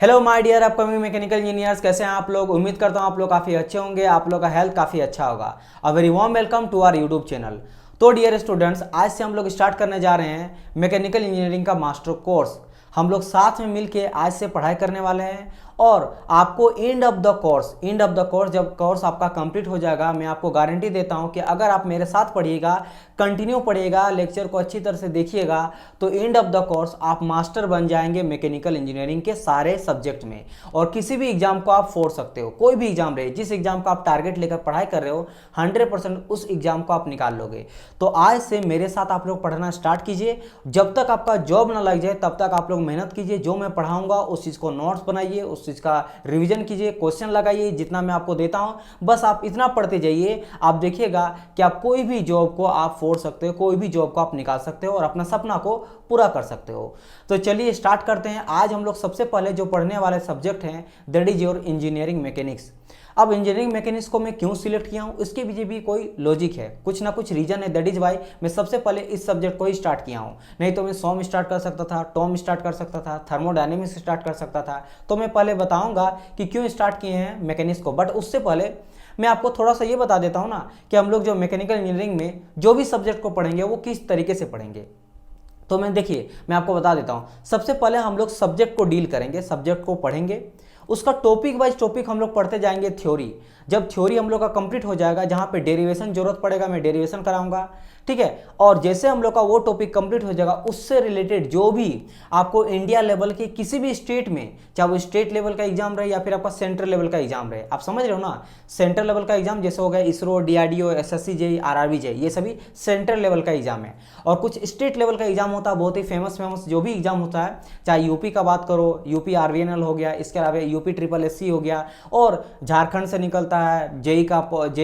Hello my dear upcoming mechanical engineers, कैसे हैं आप लोग। उम्मीद करता हूं आप लोग काफ़ी अच्छे होंगे, आप लोग का हेल्थ काफ़ी अच्छा होगा। A very warm welcome to our YouTube channel. तो डियर स्टूडेंट्स, आज से हम लोग स्टार्ट करने जा रहे हैं मैकेनिकल इंजीनियरिंग का मास्टर कोर्स। हम लोग साथ में मिलके आज से पढ़ाई करने वाले हैं और आपको एंड ऑफ द कोर्स जब कोर्स आपका कंप्लीट हो जाएगा, मैं आपको गारंटी देता हूं कि अगर आप मेरे साथ पढ़िएगा, कंटिन्यू पढ़िएगा, लेक्चर को अच्छी तरह से देखिएगा, तो एंड ऑफ द कोर्स आप मास्टर बन जाएंगे मैकेनिकल इंजीनियरिंग के सारे सब्जेक्ट में। और किसी भी एग्जाम को आप फोड़ सकते हो, कोई भी एग्जाम रहे, जिस एग्जाम का आप टारगेट लेकर पढ़ाई कर रहे हो 100% उस एग्जाम को आप निकाल लोगे। तो आज से मेरे साथ आप लोग पढ़ना स्टार्ट कीजिए। जब तक आपका जॉब ना लग जाए तब तक आप लोग मेहनत कीजिए। जो मैं पढ़ाऊंगा उस चीज़ को नोट्स बनाइए, उस चीज़ का रिवीजन कीजिए, क्वेश्चन लगाइए जितना मैं आपको देता हूं। बस आप इतना पढ़ते जाइए, आप देखिएगा कि आप कोई भी जॉब को आप फोड़ सकते हो, कोई भी जॉब को आप निकाल सकते हो और अपना सपना को पूरा कर सकते हो। तो चलिए स्टार्ट करते हैं। आज हम लोग सबसे पहले जो पढ़ने वाले सब्जेक्ट हैं that is your engineering mechanics. अब इंजीनियरिंग मैकेनिक्स को मैं क्यों सिलेक्ट किया हूँ, इसके पीछे भी कोई लॉजिक है, कुछ ना कुछ रीजन है। दैट इज वाई मैं सबसे पहले इस सब्जेक्ट को ही स्टार्ट किया हूँ। नहीं तो मैं सॉम स्टार्ट कर सकता था, टॉम स्टार्ट कर सकता था, थर्मोडायनेमिक्स स्टार्ट कर सकता था। तो मैं पहले बताऊंगा कि क्यों स्टार्ट किए हैं मैकेनिक्स को। बट उससे पहले मैं आपको थोड़ा सा ये बता देता हूँ ना कि हम लोग जो मैकेनिकल इंजीनियरिंग में जो भी सब्जेक्ट को पढ़ेंगे वो किस तरीके से पढ़ेंगे। तो देखिए मैं आपको बता देता हूँ। सबसे पहले हम लोग सब्जेक्ट को डील करेंगे, सब्जेक्ट को पढ़ेंगे, उसका टॉपिक वाइज टॉपिक हम लोग पढ़ते जाएंगे। थ्योरी, जब थ्योरी हम लोग का कंप्लीट हो जाएगा, जहाँ पे डेरिवेशन जरूरत पड़ेगा मैं डेरिवेशन कराऊंगा, ठीक है। और जैसे हम लोग का वो टॉपिक कंप्लीट हो जाएगा, उससे रिलेटेड जो भी आपको इंडिया लेवल के किसी भी स्टेट में, चाहे वो स्टेट लेवल का एग्जाम रहे या फिर आपका सेंट्रल लेवल का एग्जाम रहे, आप समझ रहे हो ना। सेंट्रल लेवल का एग्जाम जैसे हो गया ISRO, DRDO, SSC, JEE, RRB, JEE, ये सभी सेंट्रल लेवल का एग्जाम है। और कुछ स्टेट लेवल का एग्जाम होता है, बहुत ही फेमस जो भी एग्जाम होता है, चाहे यूपी का बात करो, यूपी आरवीएनएल हो गया, इसके अलावा यूपी ट्रिपल एससी हो गया, और झारखंड से निकलता है जेईई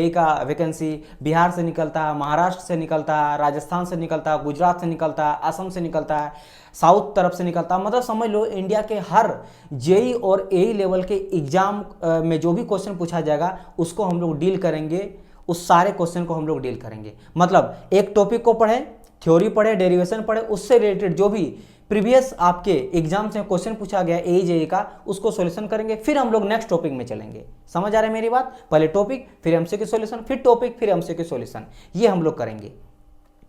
का वैकेंसी, बिहार से निकलता है, महाराष्ट्र से निकलता है, राजस्थान से निकलता है, गुजरात से निकलता है, असम से निकलता है, साउथ तरफ से निकलता है। मतलब समझ लो इंडिया के हर जेईई और एई लेवल के एग्जाम में जो भी क्वेश्चन पूछा जाएगा उसको हम लोग डील करेंगे, उस सारे क्वेश्चन को हम लोग डील करेंगे। मतलब एक टॉपिक को पढ़े, थ्योरी पढ़े, डेरिवेशन पढ़े, उससे रिलेटेड जो भी प्रीवियस आपके एग्जाम से क्वेश्चन पूछा गया एई जेईई का, उसको सॉल्यूशन करेंगे। फिर हम लोग नेक्स्ट टॉपिक में चलेंगे। समझ आ रहा है मेरी बात। पहले टॉपिक, फिर एमसीक्यू सॉल्यूशन, फिर टॉपिक, फिर एमसीक्यू सॉल्यूशन, ये हम लोग करेंगे।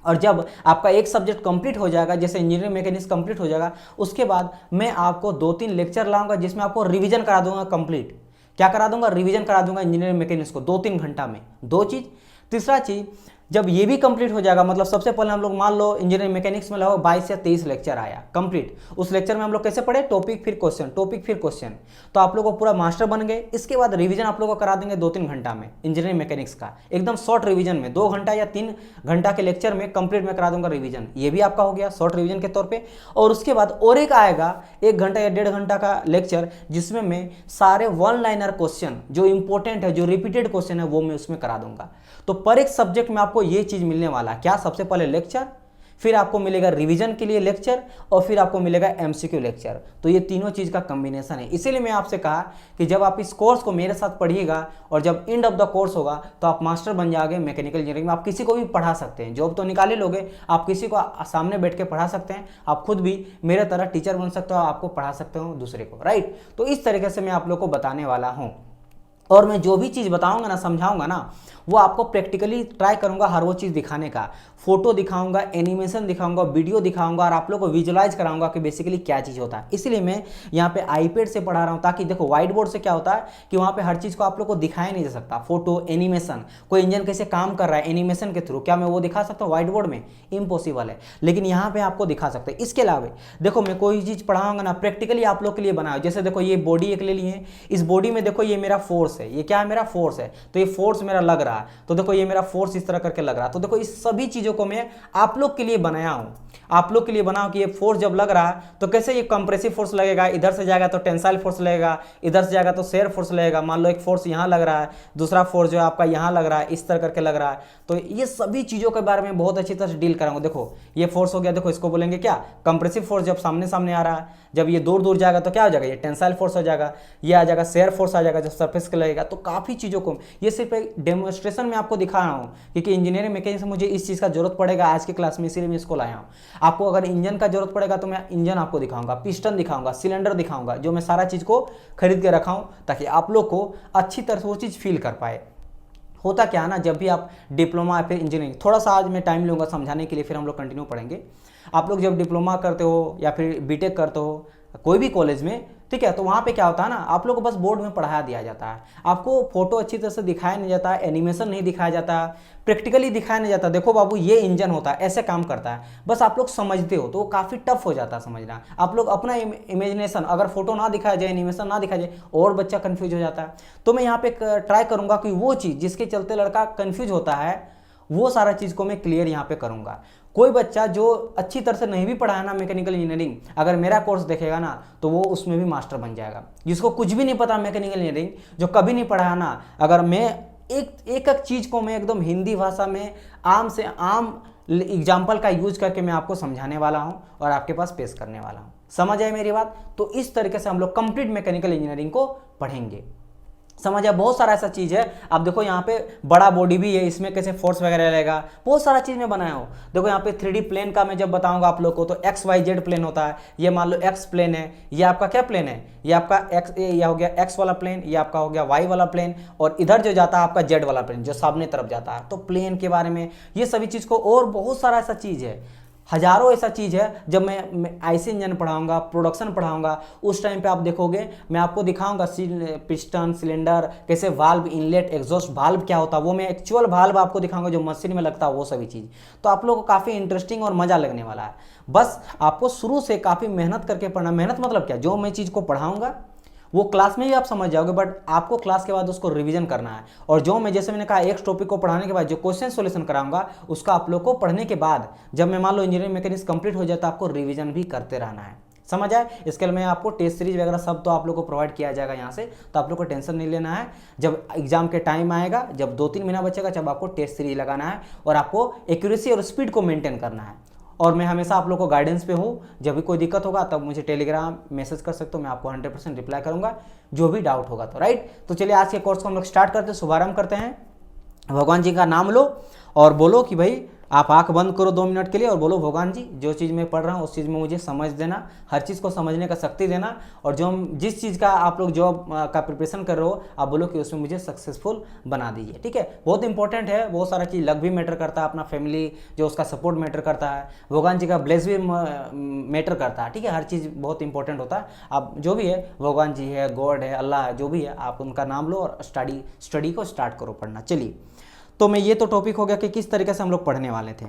और जब आपका एक सब्जेक्ट कंप्लीट हो जाएगा, जैसे इंजीनियरिंग मैकेनिक्स कंप्लीट हो जाएगा, उसके बाद मैं आपको 2-3 लेक्चर लाऊंगा जिसमें आपको रिवीजन करा दूंगा कंप्लीट। क्या करा दूंगा? रिवीजन करा दूंगा इंजीनियरिंग मैकेनिक्स को 2-3 घंटा में। दो चीज। तीसरा चीज, जब ये भी कंप्लीट हो जाएगा, मतलब सबसे पहले हम लोग मान लो इंजीनियरिंग मैकेनिक्स में लगभग 22 या 23 लेक्चर आया कंप्लीट। उस लेक्चर में हम लोग कैसे पढ़े? टॉपिक फिर क्वेश्चन, टॉपिक फिर क्वेश्चन। तो आप लोग को पूरा मास्टर बन गए। इसके बाद रिवीजन आप लोग को करा देंगे 2-3 घंटा में इंजीनियरिंग मैकेनिक्स का, एकदम शॉर्ट रिवीजन में 2 घंटा या 3 घंटा के लेक्चर में कंप्लीट में करा दूंगा रिवीजन। ये भी आपका हो गया शॉर्ट रिवीजन के तौर पर। और उसके बाद और एक आएगा 1 घंटा या 1.5 घंटा का लेक्चर, जिसमें मैं सारे 1 लाइनर क्वेश्चन जो इंपॉर्टेंट है, जो रिपीटेड क्वेश्चन है, वो मैं उसमें करा दूंगा। तो पर एक सब्जेक्ट में आपको ये चीज मिलने वाला क्या? सबसे पहले लेक्चर, फिर आपको मिलेगा रिवीजन के लिए लेक्चर, और फिर आपको मिलेगा एमसीक्यू लेक्चर। तो ये तीनों चीज का कॉम्बिनेशन है। इसीलिए मैं आपसे कहा कि जब आप इस कोर्स को मेरे साथ पढ़िएगा और जब एंड ऑफ द कोर्स होगा तो आप मास्टर बन जाओगे मैकेनिकल इंजीनियरिंग में। आप किसी को भी पढ़ा सकते हैं, जॉब तो निकाल ही लोगे, आप किसी को सामने बैठ के पढ़ा सकते हैं। आप खुद भी मेरे तरह टीचर बन सकते हो, आपको पढ़ा सकते हो दूसरे को, राइट। तो इस तरीके से मैं आप लोग को बताने वाला हूँ। और मैं जो भी चीज़ बताऊंगा ना, समझाऊंगा ना, वो आपको प्रैक्टिकली ट्राई करूंगा हर वो चीज़ दिखाने का। फोटो दिखाऊंगा, एनिमेशन दिखाऊंगा, वीडियो दिखाऊंगा, और आप लोग को विजुलाइज कराऊंगा कि बेसिकली क्या चीज़ होता है। इसीलिए मैं यहाँ पे आईपैड से पढ़ा रहा हूँ, ताकि देखो व्हाइट बोर्ड से क्या होता है कि वहाँ पे हर चीज़ को आप लोग को दिखाया नहीं जा सकता। फोटो, एनिमेशन, कोई इंजन कैसे काम कर रहा है एनिमेशन के थ्रू, क्या मैं वो दिखा सकता हूँ व्हाइट बोर्ड में? इम्पॉसिबल है। लेकिन यहाँ पे आपको दिखा सकते हैं। इसके अलावा देखो मैं कोई चीज़ पढ़ाऊंगा ना, प्रैक्टिकली आप लोग के लिए बनाओ। जैसे देखो ये बॉडी एक ले लिए, इस बॉडी में देखो ये मेरा फोर्स है, ये क्या है? मेरा फोर्स है। तो ये फोर्स मेरा लग रहा है, तो देखो ये मेरा फोर्स इस तरह करके लग रहा है। तो देखो इस सभी चीजों को मैं आप लोग के लिए बनाया हूं, आप लोग के लिए बनाओ कि ये फोर्स जब लग रहा है तो कैसे ये कंप्रेसिव फोर्स लगेगा, इधर से जाएगा तो टेंसाइल फोर्स लगेगा, इधर से जाएगा तो शेयर फोर्स लगेगा। मान लो एक फोर्स यहाँ लग रहा है, दूसरा फोर्स जो है आपका यहाँ लग रहा है, इस तरह करके लग रहा है। तो ये सभी चीजों के बारे में बहुत अच्छी तरह से डील कराऊंगा। देखो ये फोर्स हो गया, देखो इसको बोलेंगे क्या? Compressive force. जब सामने सामने आ रहा है, जब ये दूर दूर जाएगा तो क्या हो जाएगा? ये टेंसाइल फोर्स हो जाएगा। ये आ जाएगा शेयर फोर्स आ जाएगा जब सरफेस के लगेगा। तो काफ़ी चीज़ों को, ये सिर्फ एक डेमोन्स्ट्रेशन में आपको दिखा रहा हूँ, क्योंकि इंजीनियरिंग मैकेनिक्स में मुझे इस चीज़ का जरूरत पड़ेगा आज के क्लास में, इसीलिए मैं इसको लाया हूँ। आपको अगर इंजन का जरूरत पड़ेगा तो मैं इंजन आपको दिखाऊंगा, पिस्टन दिखाऊंगा, सिलेंडर दिखाऊंगा, जो मैं सारा चीज़ को खरीद के रखा हूँ ताकि आप लोग को अच्छी तरह से वो चीज़ फील कर पाए। होता क्या है ना, जब भी आप डिप्लोमा या फिर इंजीनियरिंग, थोड़ा सा आज मैं टाइम लूँगा समझाने के लिए, फिर हम लोग कंटिन्यू पढ़ेंगे। आप लोग जब डिप्लोमा करते हो या फिर बीटेक करते हो कोई भी कॉलेज में, ठीक है, तो वहाँ पे क्या होता है ना, आप लोग को बस बोर्ड में पढ़ाया दिया जाता है, आपको फोटो अच्छी तरह से दिखाया नहीं जाता, एनिमेशन नहीं दिखाया जाता, प्रैक्टिकली दिखाया नहीं जाता। देखो बाबू ये इंजन होता है, ऐसे काम करता है, बस आप लोग समझते हो तो वो काफ़ी टफ हो जाता है समझना। आप लोग अपना इमेजिनेशन, अगर फोटो ना दिखाया जाए, एनिमेशन ना दिखाया जाए, और बच्चा कन्फ्यूज हो जाता है। तो मैं यहाँ पे ट्राई करूँगा कि वो चीज़ जिसके चलते लड़का कन्फ्यूज होता है, वो सारा चीज़ को मैं क्लियर यहाँ पे करूँगा। कोई बच्चा जो अच्छी तरह से नहीं भी पढ़ा है ना मैकेनिकल इंजीनियरिंग, अगर मेरा कोर्स देखेगा ना तो वो उसमें भी मास्टर बन जाएगा। जिसको कुछ भी नहीं पता मैकेनिकल इंजीनियरिंग, जो कभी नहीं पढ़ा है ना, अगर मैं एक चीज़ को मैं एकदम हिंदी भाषा में आम से आम एग्जाम्पल का यूज करके मैं आपको समझाने वाला हूँ और आपके पास पेश करने वाला हूँ। समझ आए मेरी बात? तो इस तरीके से हम लोग कंप्लीट मैकेनिकल इंजीनियरिंग को पढ़ेंगे। समझ आया? बहुत सारा ऐसा चीज़ है। आप देखो यहाँ पे बड़ा बॉडी भी है, इसमें कैसे फोर्स वगैरह रहेगा, बहुत सारा चीज़ मैं बनाया हूँ। देखो यहाँ पे 3D प्लेन का मैं जब बताऊंगा आप लोग को, तो XYZ प्लेन होता है। ये मान लो X प्लेन है, ये आपका क्या प्लेन है, ये आपका X, ये हो गया X वाला प्लेन, ये आपका हो गया Y वाला प्लेन, और इधर जो जाता है आपका Z वाला प्लेन, जो सामने तरफ जाता है। तो प्लेन के बारे में ये सभी चीज़ को, और बहुत सारा ऐसा चीज़ है, हजारों ऐसा चीज़ है। जब मैं आईसी इंजन पढ़ाऊंगा, प्रोडक्शन पढ़ाऊंगा, उस टाइम पे आप देखोगे मैं आपको दिखाऊंगा पिस्टन, सिलेंडर, कैसे वाल्व, इनलेट, एग्जॉस्ट वाल्व क्या होता है, वो मैं एक्चुअल वाल्व आपको दिखाऊंगा जो मशीन में लगता है, वो सभी चीज़। तो आप लोगों को काफ़ी इंटरेस्टिंग और मज़ा लगने वाला है। बस आपको शुरू से काफ़ी मेहनत करके पढ़ना। मेहनत मतलब क्या, जो मैं चीज़ को पढ़ाऊँगा वो क्लास में भी आप समझ जाओगे, बट आपको क्लास के बाद उसको रिवीजन करना है। और जो मैं, जैसे मैंने कहा, एक टॉपिक को पढ़ाने के बाद जो क्वेश्चन सॉल्यूशन कराऊंगा, उसका आप लोग को पढ़ने के बाद, जब मैं मान लो इंजीनियरिंग मैकेनिक्स कंप्लीट हो जाता है, आपको रिवीजन भी करते रहना है। समझ आए? इसके लिए मैं आपको टेस्ट सीरीज वगैरह सब तो आप लोग को प्रोवाइड किया जाएगा यहाँ से, तो आप लोग को टेंशन नहीं लेना है। जब एग्जाम के टाइम आएगा, जब 2-3 महीना बचेगा, जब आपको टेस्ट सीरीज लगाना है और आपको एक्यूरेसी और स्पीड को मेंटेन करना है। और मैं हमेशा आप लोग को गाइडेंस पे हूँ। जब भी कोई दिक्कत होगा तब मुझे टेलीग्राम मैसेज कर सकते हो, मैं आपको 100% रिप्लाई करूँगा जो भी डाउट होगा तो। राइट, तो चलिए आज के कोर्स को हम लोग स्टार्ट करते हैं, शुभारंभ करते हैं। भगवान जी का नाम लो और बोलो कि भाई, आप आंख बंद करो 2 मिनट के लिए और बोलो, भगवान जी जो चीज़ मैं पढ़ रहा हूँ उस चीज़ में मुझे समझ देना, हर चीज़ को समझने का शक्ति देना, और जो जिस चीज़ का आप लोग जॉब का प्रिपरेशन कर रहे हो, आप बोलो कि उसमें मुझे सक्सेसफुल बना दीजिए। ठीक है, बहुत इंपॉर्टेंट है। बहुत सारा चीज़ लक भी मैटर करता है, अपना फैमिली जो उसका सपोर्ट मैटर करता है, भगवान जी का ब्लेस भी मैटर करता है। ठीक है, हर चीज़ बहुत इंपॉर्टेंट होता है। आप जो भी है, भगवान जी है, गॉड है, अल्लाह है, जो भी है, आप उनका नाम लो और स्टडी को स्टार्ट करो पढ़ना। चलिए, तो मैं, ये तो टॉपिक हो गया कि किस तरीके से हम लोग पढ़ने वाले थे।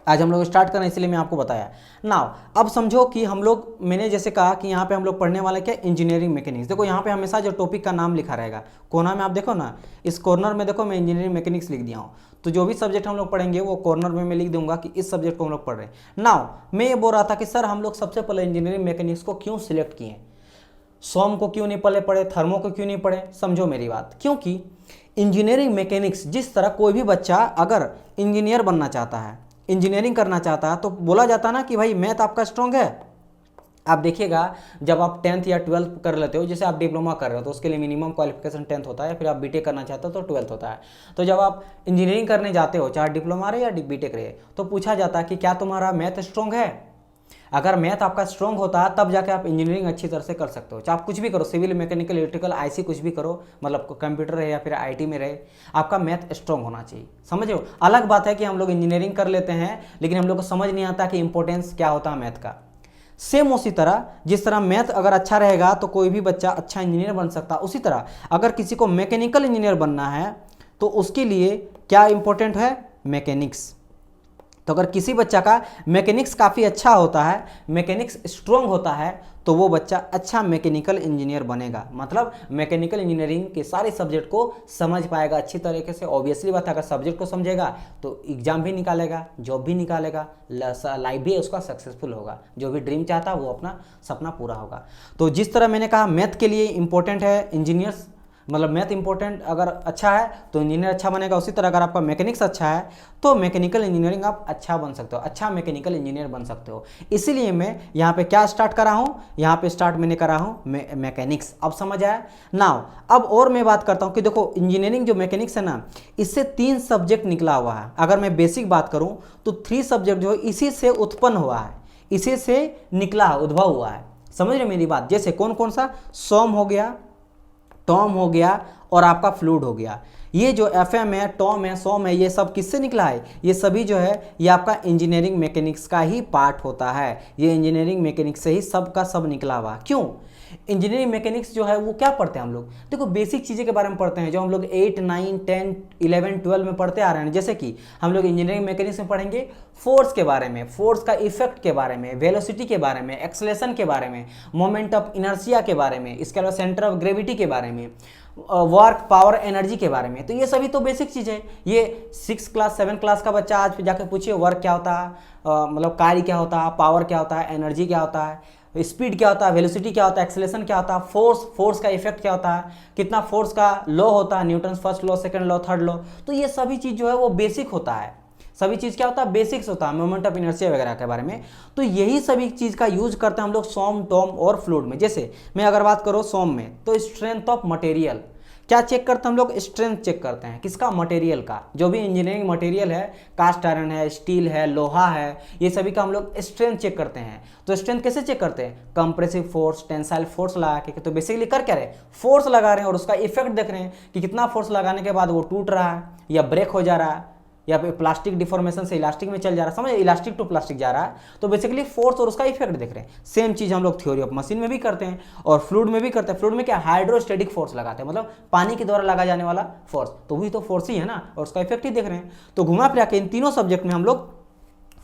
आज हम लोग स्टार्ट करें, इसलिए मैं आपको बताया। नाउ अब समझो कि हम लोग, मैंने जैसे कहा कि यहाँ पे हम लोग पढ़ने वाले क्या, इंजीनियरिंग मैकेनिक्स। देखो यहाँ पे हमेशा जो टॉपिक का नाम लिखा रहेगा कोना में, आप देखो ना, इस कॉर्नर में देखो मैं इंजीनियरिंग मैकेनिक्स लिख दिया हूँ। तो जो भी सब्जेक्ट हम लोग पढ़ेंगे वो कॉर्नर में मैं लिख दूंगा कि इस सब्जेक्ट को हम लोग पढ़ रहे हैं। नाउ मैं ये बोल रहा था कि सर हम लोग सबसे पहले इंजीनियरिंग मैकेनिक्स को क्यों सिलेक्ट किए, सोम को क्यों नहीं पहले पढ़े, थर्मो को क्यों नहीं पढ़े। समझो मेरी बात, क्योंकि इंजीनियरिंग मैकेनिक्स, जिस तरह कोई भी बच्चा अगर इंजीनियर बनना चाहता है, इंजीनियरिंग करना चाहता है, तो बोला जाता है ना कि भाई मैथ आपका स्ट्रॉन्ग है। आप देखिएगा, जब आप 10th या 12th कर लेते हो, जैसे आप डिप्लोमा कर रहे हो तो उसके लिए मिनिमम क्वालिफिकेशन 10th होता है, फिर आप बीटेक करना चाहते हो तो 12th होता है। तो जब आप इंजीनियरिंग करने जाते हो, चाहे डिप्लोमा रहे या बीटेक रहे, तो पूछा जाता है कि क्या तुम्हारा मैथ स्ट्रॉन्ग है। अगर मैथ आपका स्ट्रॉन्ग होता है तब जाके आप इंजीनियरिंग अच्छी तरह से कर सकते हो। चाहे आप कुछ भी करो, सिविल, मैकेनिकल, इलेक्ट्रिकल, आईसी, कुछ भी करो, मतलब कंप्यूटर रहे या फिर आईटी में रहे, आपका मैथ स्ट्रॉन्ग होना चाहिए। समझ रहे हो? अलग बात है कि हम लोग इंजीनियरिंग कर लेते हैं लेकिन हम लोग को समझ नहीं आता कि इंपॉर्टेंस क्या होता है मैथ का। सेम उसी तरह, जिस तरह मैथ अगर अच्छा रहेगा तो कोई भी बच्चा अच्छा इंजीनियर बन सकता है, उसी तरह अगर किसी को मैकेनिकल इंजीनियर बनना है तो उसके लिए क्या इंपॉर्टेंट है, मैकेनिक्स। तो अगर किसी बच्चा का मैकेनिक्स काफ़ी अच्छा होता है, मैकेनिक्स स्ट्रॉन्ग होता है, तो वो बच्चा अच्छा मैकेनिकल इंजीनियर बनेगा। मतलब मैकेनिकल इंजीनियरिंग के सारे सब्जेक्ट को समझ पाएगा अच्छी तरीके से। ऑब्वियसली बात है, अगर सब्जेक्ट को समझेगा तो एग्जाम भी निकालेगा, जॉब भी निकालेगा, लाइफ भी उसका सक्सेसफुल होगा, जो भी ड्रीम चाहता है वो अपना सपना पूरा होगा। तो जिस तरह मैंने कहा मैथ के लिए इंपॉर्टेंट है इंजीनियर्स, मतलब मैथ इंपॉर्टेंट अगर अच्छा है तो इंजीनियर अच्छा बनेगा। उसी तरह अगर आपका मैकेनिक्स अच्छा है तो मैकेनिकल इंजीनियरिंग आप अच्छा बन सकते हो, अच्छा मैकेनिकल इंजीनियर बन सकते हो। इसीलिए मैं यहाँ पे क्या स्टार्ट करा हूँ, यहाँ पे स्टार्ट मैंने करा हूँ मैकेनिक्स। अब समझ आया नाउ। अब और मैं बात करता हूँ कि देखो इंजीनियरिंग जो मैकेनिक्स है ना, इससे 3 सब्जेक्ट निकला हुआ है। अगर मैं बेसिक बात करूँ तो 3 सब्जेक्ट जो है इसी से उत्पन्न हुआ है, इसी से निकला है, उद्भव हुआ है। समझ रहे मेरी बात? जैसे कौन कौन सा, सोम हो गया, टॉम हो गया और आपका फ्लूइड हो गया। ये जो एफएम है, टॉम है, सोम है, ये सब किससे निकला है? ये सभी जो है ये आपका इंजीनियरिंग मैकेनिक्स का ही पार्ट होता है। ये इंजीनियरिंग मैकेनिक्स से ही सब का सब निकला हुआ। क्यों? इंजीनियरिंग मैकेनिक्स जो है वो क्या पढ़ते हैं हम लोग? देखो बेसिक चीज़ें के बारे में पढ़ते हैं जो हम लोग 8, 9, 10, 11, 12 में पढ़ते आ रहे हैं। जैसे कि हम लोग इंजीनियरिंग मैकेनिक्स में पढ़ेंगे फोर्स के बारे में, फोर्स का इफेक्ट के बारे में, वेलोसिटी के बारे में, एक्सेलेरेशन के बारे में, मोमेंट ऑफ इनर्शिया के बारे में, इसके अलावा सेंटर ऑफ ग्रेविटी के बारे में, वर्क, पावर, एनर्जी के बारे में। तो ये सभी तो बेसिक चीज़ है। ये 6 क्लास 7 क्लास का बच्चा आज जाके पूछिए वर्क क्या होता है, मतलब कार्य क्या होता है, पावर क्या होता है, एनर्जी क्या होता है, स्पीड क्या होता है, वेलोसिटी क्या होता है, एक्सेलेरेशन क्या होता है, फोर्स का इफेक्ट क्या होता है, कितना फोर्स का लॉ होता है, Newton first law, second law, third law. तो ये सभी चीज़ जो है वो बेसिक होता है। सभी चीज़ क्या होता है? बेसिक्स होता है, मोमेंट ऑफ इनर्शिया वगैरह के बारे में। तो यही सभी चीज़ का यूज करते हैं हम लोग सोम, टॉम और फ्लूइड में। जैसे मैं अगर बात करूँ सोम में तो स्ट्रेंथ ऑफ मटेरियल क्या चेक करते हैं हम लोग? स्ट्रेंथ चेक करते हैं किसका? मटेरियल का। जो भी इंजीनियरिंग मटेरियल है, कास्ट आयरन है, स्टील है, लोहा है, ये सभी का हम लोग स्ट्रेंथ चेक करते हैं। तो स्ट्रेंथ कैसे चेक करते हैं? कंप्रेसिव फोर्स, टेंसाइल फोर्स लगा के। तो बेसिकली कर क्या रहे? फोर्स लगा रहे हैं और उसका इफेक्ट देख रहे हैं कि कितना फोर्स लगाने के बाद वो टूट रहा है या ब्रेक हो जा रहा है या फिर प्लास्टिक डिफॉर्मेशन से इलास्टिक में चल जा रहा है। समझ, इलास्टिक टू प्लास्टिक जा रहा है। तो बेसिकली फोर्स और उसका इफेक्ट देख रहे हैं। सेम चीज हम लोग थ्योरी ऑफ मशीन में भी करते हैं और फ्लूइड में भी करते हैं। फ्लूइड में क्या? हाइड्रोस्टेटिक फोर्स लगाते हैं, मतलब पानी के द्वारा लगा जाने वाला फोर्स। तो वही तो फोर्स ही है ना, और उसका इफेक्ट ही देख रहे हैं। तो घुमा फिरा के इन तीनों सब्जेक्ट में हम लोग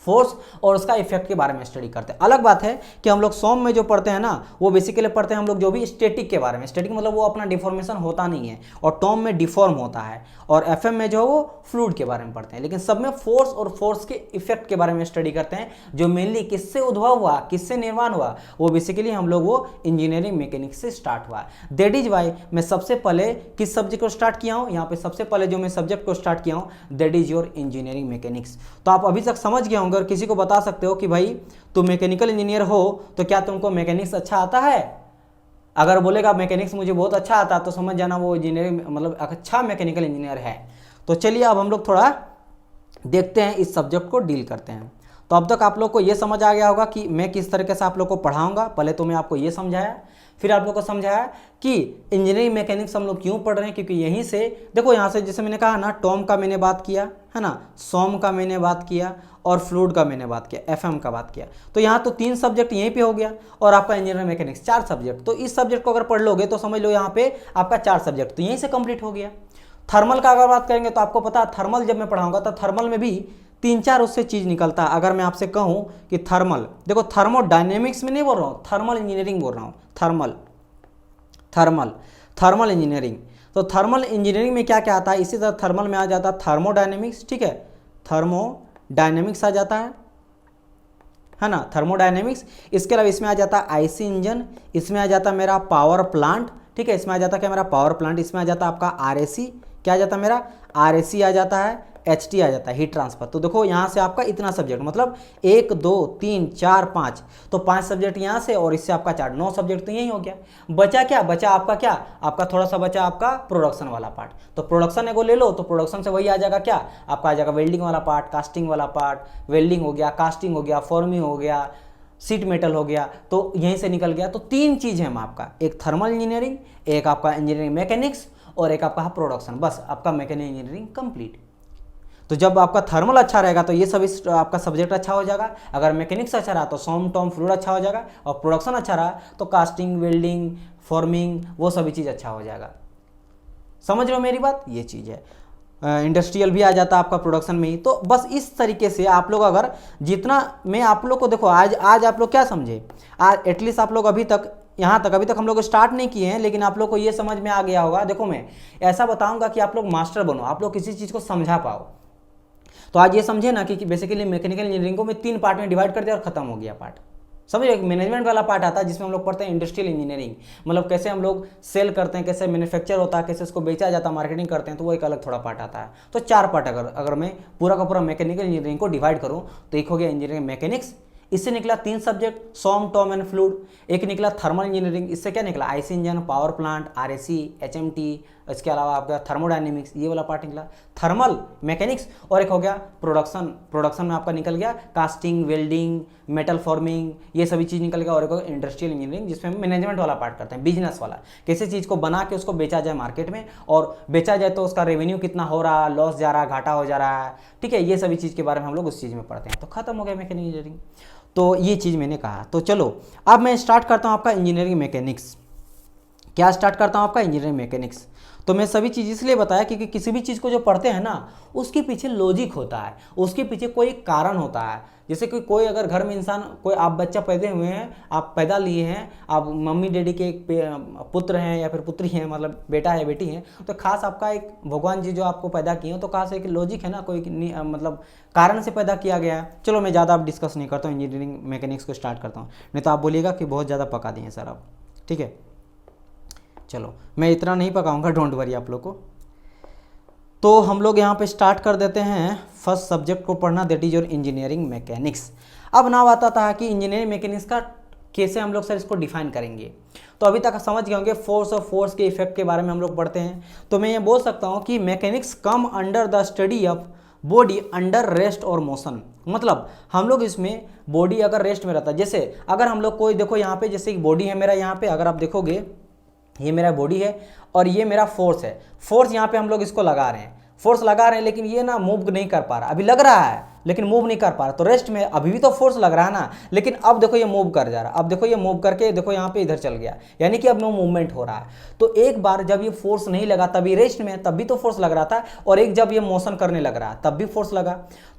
फोर्स और उसका इफेक्ट के बारे में स्टडी करते हैं। अलग बात है कि हम लोग सोम में जो पढ़ते हैं ना, वो बेसिकली पढ़ते हैं हम लोग जो भी स्टैटिक के बारे में। स्टैटिक मतलब वो अपना डिफॉर्मेशन होता नहीं है, और टॉम में डिफॉर्म होता है, और एफएम में जो है वो फ्लूइड के बारे में पढ़ते हैं। लेकिन सब में फोर्स और फोर्स के इफेक्ट के बारे में स्टडी करते हैं, जो मेनली किससे उद्भव हुआ, किससे निर्माण हुआ, वो बेसिकली हम लोग वो इंजीनियरिंग मैकेनिक्स से स्टार्ट हुआ। दैट इज वाई मैं सबसे पहले किस सब्जेक्ट को स्टार्ट किया हूँ? यहाँ पे सबसे पहले जो मैं सब्जेक्ट को स्टार्ट किया हूँ that is your engineering mechanics. तो आप अभी तक समझ गए होंगे। और किसी को बता सकते हो कि भाई तुम मैकेनिकल इंजीनियर हो तो क्या तुमको मैकेनिक्स अच्छा आता है? अगर बोलेगा मैकेनिक्स मुझे बहुत अच्छा आता है तो समझ जाना वो इंजीनियरिंग मतलब अच्छा मैकेनिकल इंजीनियर है। तो चलिए अब हम लोग थोड़ा देखते हैं, इस सब्जेक्ट को डील करते हैं। तो अब तक आप लोग को ये समझ आ गया होगा कि मैं किस तरीके से आप लोग को पढ़ाऊंगा। पहले तो मैं आपको ये समझाया, फिर आप लोग को समझाया कि इंजीनियरिंग मैकेनिक्स हम लोग क्यों पढ़ रहे हैं। क्योंकि यहीं से देखो, यहाँ से जैसे मैंने कहा ना, टॉम का मैंने बात किया है ना, सोम का मैंने बात किया और फ्लूइड का मैंने बात किया, एफएम का बात किया। तो यहाँ तो 3 सब्जेक्ट यहीं पे हो गया, और आपका इंजीनियरिंग मैकेनिक्स 4 सब्जेक्ट। तो इस सब्जेक्ट को अगर पढ़ लोगे तो समझ लो यहाँ पे आपका 4 सब्जेक्ट तो यहीं से कंप्लीट हो गया। थर्मल का अगर बात करेंगे तो आपको पता है थर्मल जब मैं पढ़ाऊंगा तो थर्मल में भी 3-4 उससे चीज़ निकलता है। अगर मैं आपसे कहूँ कि थर्मल, देखो थर्मोडायनेमिक्स में नहीं बोल रहा हूँ, थर्मल इंजीनियरिंग बोल रहा हूँ। Thermal engineering. तो थर्मल इंजीनियरिंग में क्या क्या आता है? इसी तरह थर्मल में आ जाता है थर्मोडायनेमिक्स, ठीक है, थर्मोडायनेमिक्स आ जाता है ना, थर्मोडायनेमिक्स। इसके अलावा इसमें आ जाता है आईसी इंजन, इसमें आ जाता है मेरा पावर प्लांट, ठीक है, इसमें आ जाता है क्या मेरा पावर प्लांट, इसमें आ जाता है आपका आरएसी, क्या आ जाता है मेरा आरएसी आ जाता है, एचटी आ जाता है हीट ट्रांसफर। तो देखो यहाँ से आपका इतना सब्जेक्ट, मतलब 1 2 3 4 5, तो 5 सब्जेक्ट यहाँ से और इससे आपका 4, 9 सब्जेक्ट तो यही हो गया। बचा क्या? बचा आपका क्या? आपका थोड़ा सा बचा आपका प्रोडक्शन वाला पार्ट। तो प्रोडक्शन एगो ले लो, तो प्रोडक्शन से वही आ जाएगा क्या आपका, आ जाएगा वेल्डिंग वाला पार्ट, कास्टिंग वाला पार्ट, वेल्डिंग हो गया, कास्टिंग हो गया, फॉर्मिंग हो गया, सीट मेटल हो गया। तो यहीं से निकल गया। तो 3 चीज़ है आपका, एक थर्मल इंजीनियरिंग, एक आपका इंजीनियरिंग मैकेनिक्स और एक आपका प्रोडक्शन। बस आपका मैकेनिकल इंजीनियरिंग कंप्लीट। तो जब आपका थर्मल अच्छा रहेगा तो ये सभी आपका सब्जेक्ट अच्छा हो जाएगा। अगर मैकेनिक्स अच्छा रहा तो सोम टॉम फ्लूइड अच्छा हो जाएगा, और प्रोडक्शन अच्छा रहा तो कास्टिंग, वेल्डिंग, फॉर्मिंग, वो सभी चीज़ अच्छा हो जाएगा। समझ रहे हो मेरी बात? ये चीज़ है। इंडस्ट्रियल भी आ जाता है आपका प्रोडक्शन में ही। तो बस इस तरीके से आप लोग अगर जितना मैं आप लोग को देखो, आज आप लोग क्या समझे, आज एटलीस्ट आप लोग अभी तक यहाँ तक, अभी तक हम लोग स्टार्ट नहीं किए हैं, लेकिन आप लोग को ये समझ में आ गया होगा। देखो मैं ऐसा बताऊंगा कि आप लोग मास्टर बनो, आप लोग किसी चीज़ को समझा पाओ। तो आज ये समझे ना कि बेसिकली मैकेनिकल इंजीनियरिंग को मैं 3 पार्ट में डिवाइड कर दिया और खत्म हो गया पार्ट। समझो, एक मैनेजमेंट वाला पार्ट आता है जिसमें हम लोग पढ़ते हैं इंडस्ट्रियल इंजीनियरिंग, मतलब कैसे हम लोग सेल करते हैं, कैसे मैन्युफैक्चर होता है, कैसे उसको बेचा जाता है, मार्केटिंग करते हैं, तो वो एक अलग थोड़ा पार्ट आता है। तो 4 पार्ट अगर मैं पूरा का पूरा मैकेनिकल इंजीनियरिंग को डिवाइड करूँ तो एक हो गया इंजीनियरिंग मैकेनिक्स, इससे निकला 3 सब्जेक्ट सॉम, टॉम एंड फ्लूइड। एक निकला थर्मल इंजीनियरिंग, इससे क्या निकला IC engine, power plant, RAC, HMT, इसके अलावा आपका थर्मोडायनेमिक्स, ये वाला पार्ट निकला थर्मल मैकेनिक्स। और एक हो गया प्रोडक्शन में आपका निकल गया कास्टिंग, वेल्डिंग, मेटल फॉर्मिंग, ये सभी चीज़ निकल गया। और एक हो गया इंडस्ट्रियल इंजीनियरिंग जिसमें मैनेजमेंट वाला पार्ट करते हैं, बिजनेस वाला, किसी चीज़ को बना के उसको बेचा जाए मार्केट में, और बेचा जाए तो उसका रेवेन्यू कितना हो रहा है, लॉस जा रहा है, घाटा हो जा रहा है, ठीक है, ये सभी चीज़ के बारे में हम लोग उस चीज़ में पढ़ते हैं। तो खत्म हो गया मैकेनिकल इंजीनियरिंग। तो ये चीज़ मैंने कहा। तो चलो अब मैं स्टार्ट करता हूँ आपका इंजीनियरिंग मैकेनिक्स। क्या स्टार्ट करता हूँ आपका इंजीनियरिंग मैकेनिक्स। तो मैं सभी चीज़ इसलिए बताया क्योंकि किसी भी चीज़ को जो पढ़ते हैं ना उसके पीछे लॉजिक होता है, उसके पीछे कोई कारण होता है। जैसे कि कोई अगर घर में इंसान, कोई आप बच्चा पैदा हुए हैं, आप पैदा लिए हैं, आप मम्मी डैडी के एक पुत्र हैं या फिर पुत्री हैं, मतलब बेटा है बेटी हैं, तो खास आपका एक भगवान जी जो आपको पैदा किए हैं तो खास एक लॉजिक है ना, कोई मतलब कारण से पैदा किया गया है। चलो मैं ज़्यादा अब डिस्कस नहीं करता हूँ, इंजीनियरिंग मैकेनिक्स को स्टार्ट करता हूँ, नहीं तो आप बोलिएगा कि बहुत ज़्यादा पका दिए सर आप, ठीक है। चलो मैं इतना नहीं पकाऊंगा, डोंट वरी आप लोग को। तो हम लोग यहाँ पे स्टार्ट कर देते हैं फर्स्ट सब्जेक्ट को पढ़ना, that is your engineering mechanics. अब नाम आता था कि इंजीनियरिंग मैकेनिक्स का कैसे हम लोग सर इसको डिफाइन करेंगे। तो अभी तक समझ गए होंगे फोर्स और फोर्स के इफेक्ट के बारे में हम लोग पढ़ते हैं। तो मैं ये बोल सकता हूँ कि mechanics come under the study of body under rest और मोशन। मतलब हम लोग इसमें बॉडी अगर रेस्ट में रहता है, जैसे अगर हम लोग कोई देखो यहाँ पे, जैसे एक बॉडी है मेरा यहाँ पे, अगर आप देखोगे ये मेरा बॉडी है और ये मेरा फोर्स है। फोर्स यहाँ पे हम लोग इसको लगा रहे हैं, फोर्स लगा रहे हैं, लेकिन ये ना मूव नहीं कर पा रहा, अभी लग रहा है लेकिन मूव नहीं कर पा रहा। तो रेस्ट में अभी भी तो फोर्स लग रहा है ना, लेकिन अब देखो ये मूव कर जा रहा है, अब देखो ये मूव करके देखो यहाँ पे इधर चल गया, यानी कि अब नो मूवमेंट हो रहा है। तो एक बार जब ये फोर्स नहीं लगा तभी रेस्ट में, तब भी तो फोर्स लग रहा था, और एक जब ये मोशन करने लग रहा है तब भी फोर्स लगा।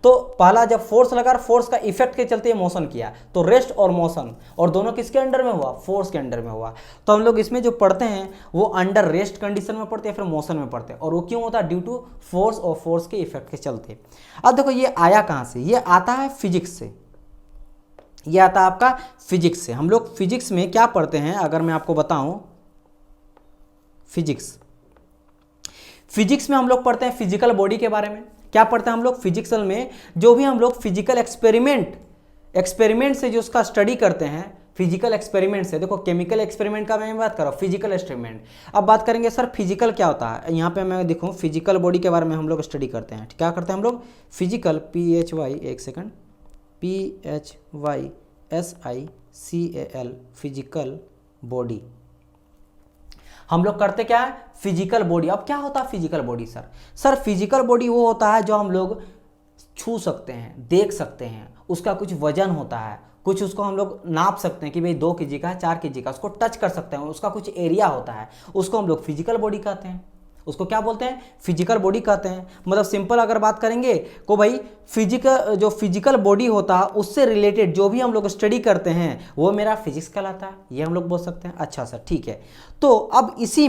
तो पहला जब फोर्स लगा, फोर्स का इफेक्ट के चलते ये मोशन किया, तो रेस्ट और मोशन, और दोनों किसके अंडर में हुआ, फोर्स के अंडर में हुआ। तो हम लोग इसमें जो पढ़ते हैं वो अंडर रेस्ट कंडीशन में पढ़ते हैं, फिर मोशन में पढ़ते हैं, और वो क्यों होता है, ड्यू टू फोर्स और फोर्स के इफेक्ट के चलते। अब देखो ये आया कहाँ से, ये आता है फिजिक्स से, ये आता है आपका फिजिक्स से। हम लोग फिजिक्स में क्या पढ़ते हैं अगर मैं आपको बताऊं, फिजिक्स में हम लोग पढ़ते हैं फिजिकल बॉडी के बारे में। क्या पढ़ते हैं हम लोग फिजिक्सल में, जो भी हम लोग फिजिकल एक्सपेरिमेंट से जो उसका स्टडी करते हैं, फिजिकल एक्सपेरिमेंट से। देखो केमिकल एक्सपेरिमेंट का मैं बात कर रहा हूँ, फिजिकल एक्सपेरिमेंट। अब बात करेंगे सर फिजिकल क्या होता है, यहाँ पे मैं देखूँ फिजिकल बॉडी के बारे में हम लोग स्टडी करते हैं। क्या करते हैं हम लोग, फिजिकल PHY, एक सेकंड, PHYSICAL, फिजिकल बॉडी हम लोग करते क्या है, फिजिकल बॉडी। अब क्या होता है physical body sir physical body वो होता है जो हम लोग छू सकते हैं, देख सकते हैं, उसका कुछ वजन होता है, कुछ उसको हम लोग नाप सकते हैं कि भाई 2 kg का है, 4 kg का, उसको टच कर सकते हैं, उसका कुछ एरिया होता है, उसको हम लोग फिजिकल बॉडी कहते हैं। उसको क्या बोलते हैं, फिजिकल बॉडी कहते हैं। मतलब सिंपल अगर बात करेंगे को भाई जो फिजिकल बॉडी होता है उससे रिलेटेड जो भी हम लोग स्टडी करते हैं वो मेरा फिजिक्स कहलाता है, ये हम लोग बोल सकते हैं। अच्छा सर ठीक है। तो अब इसी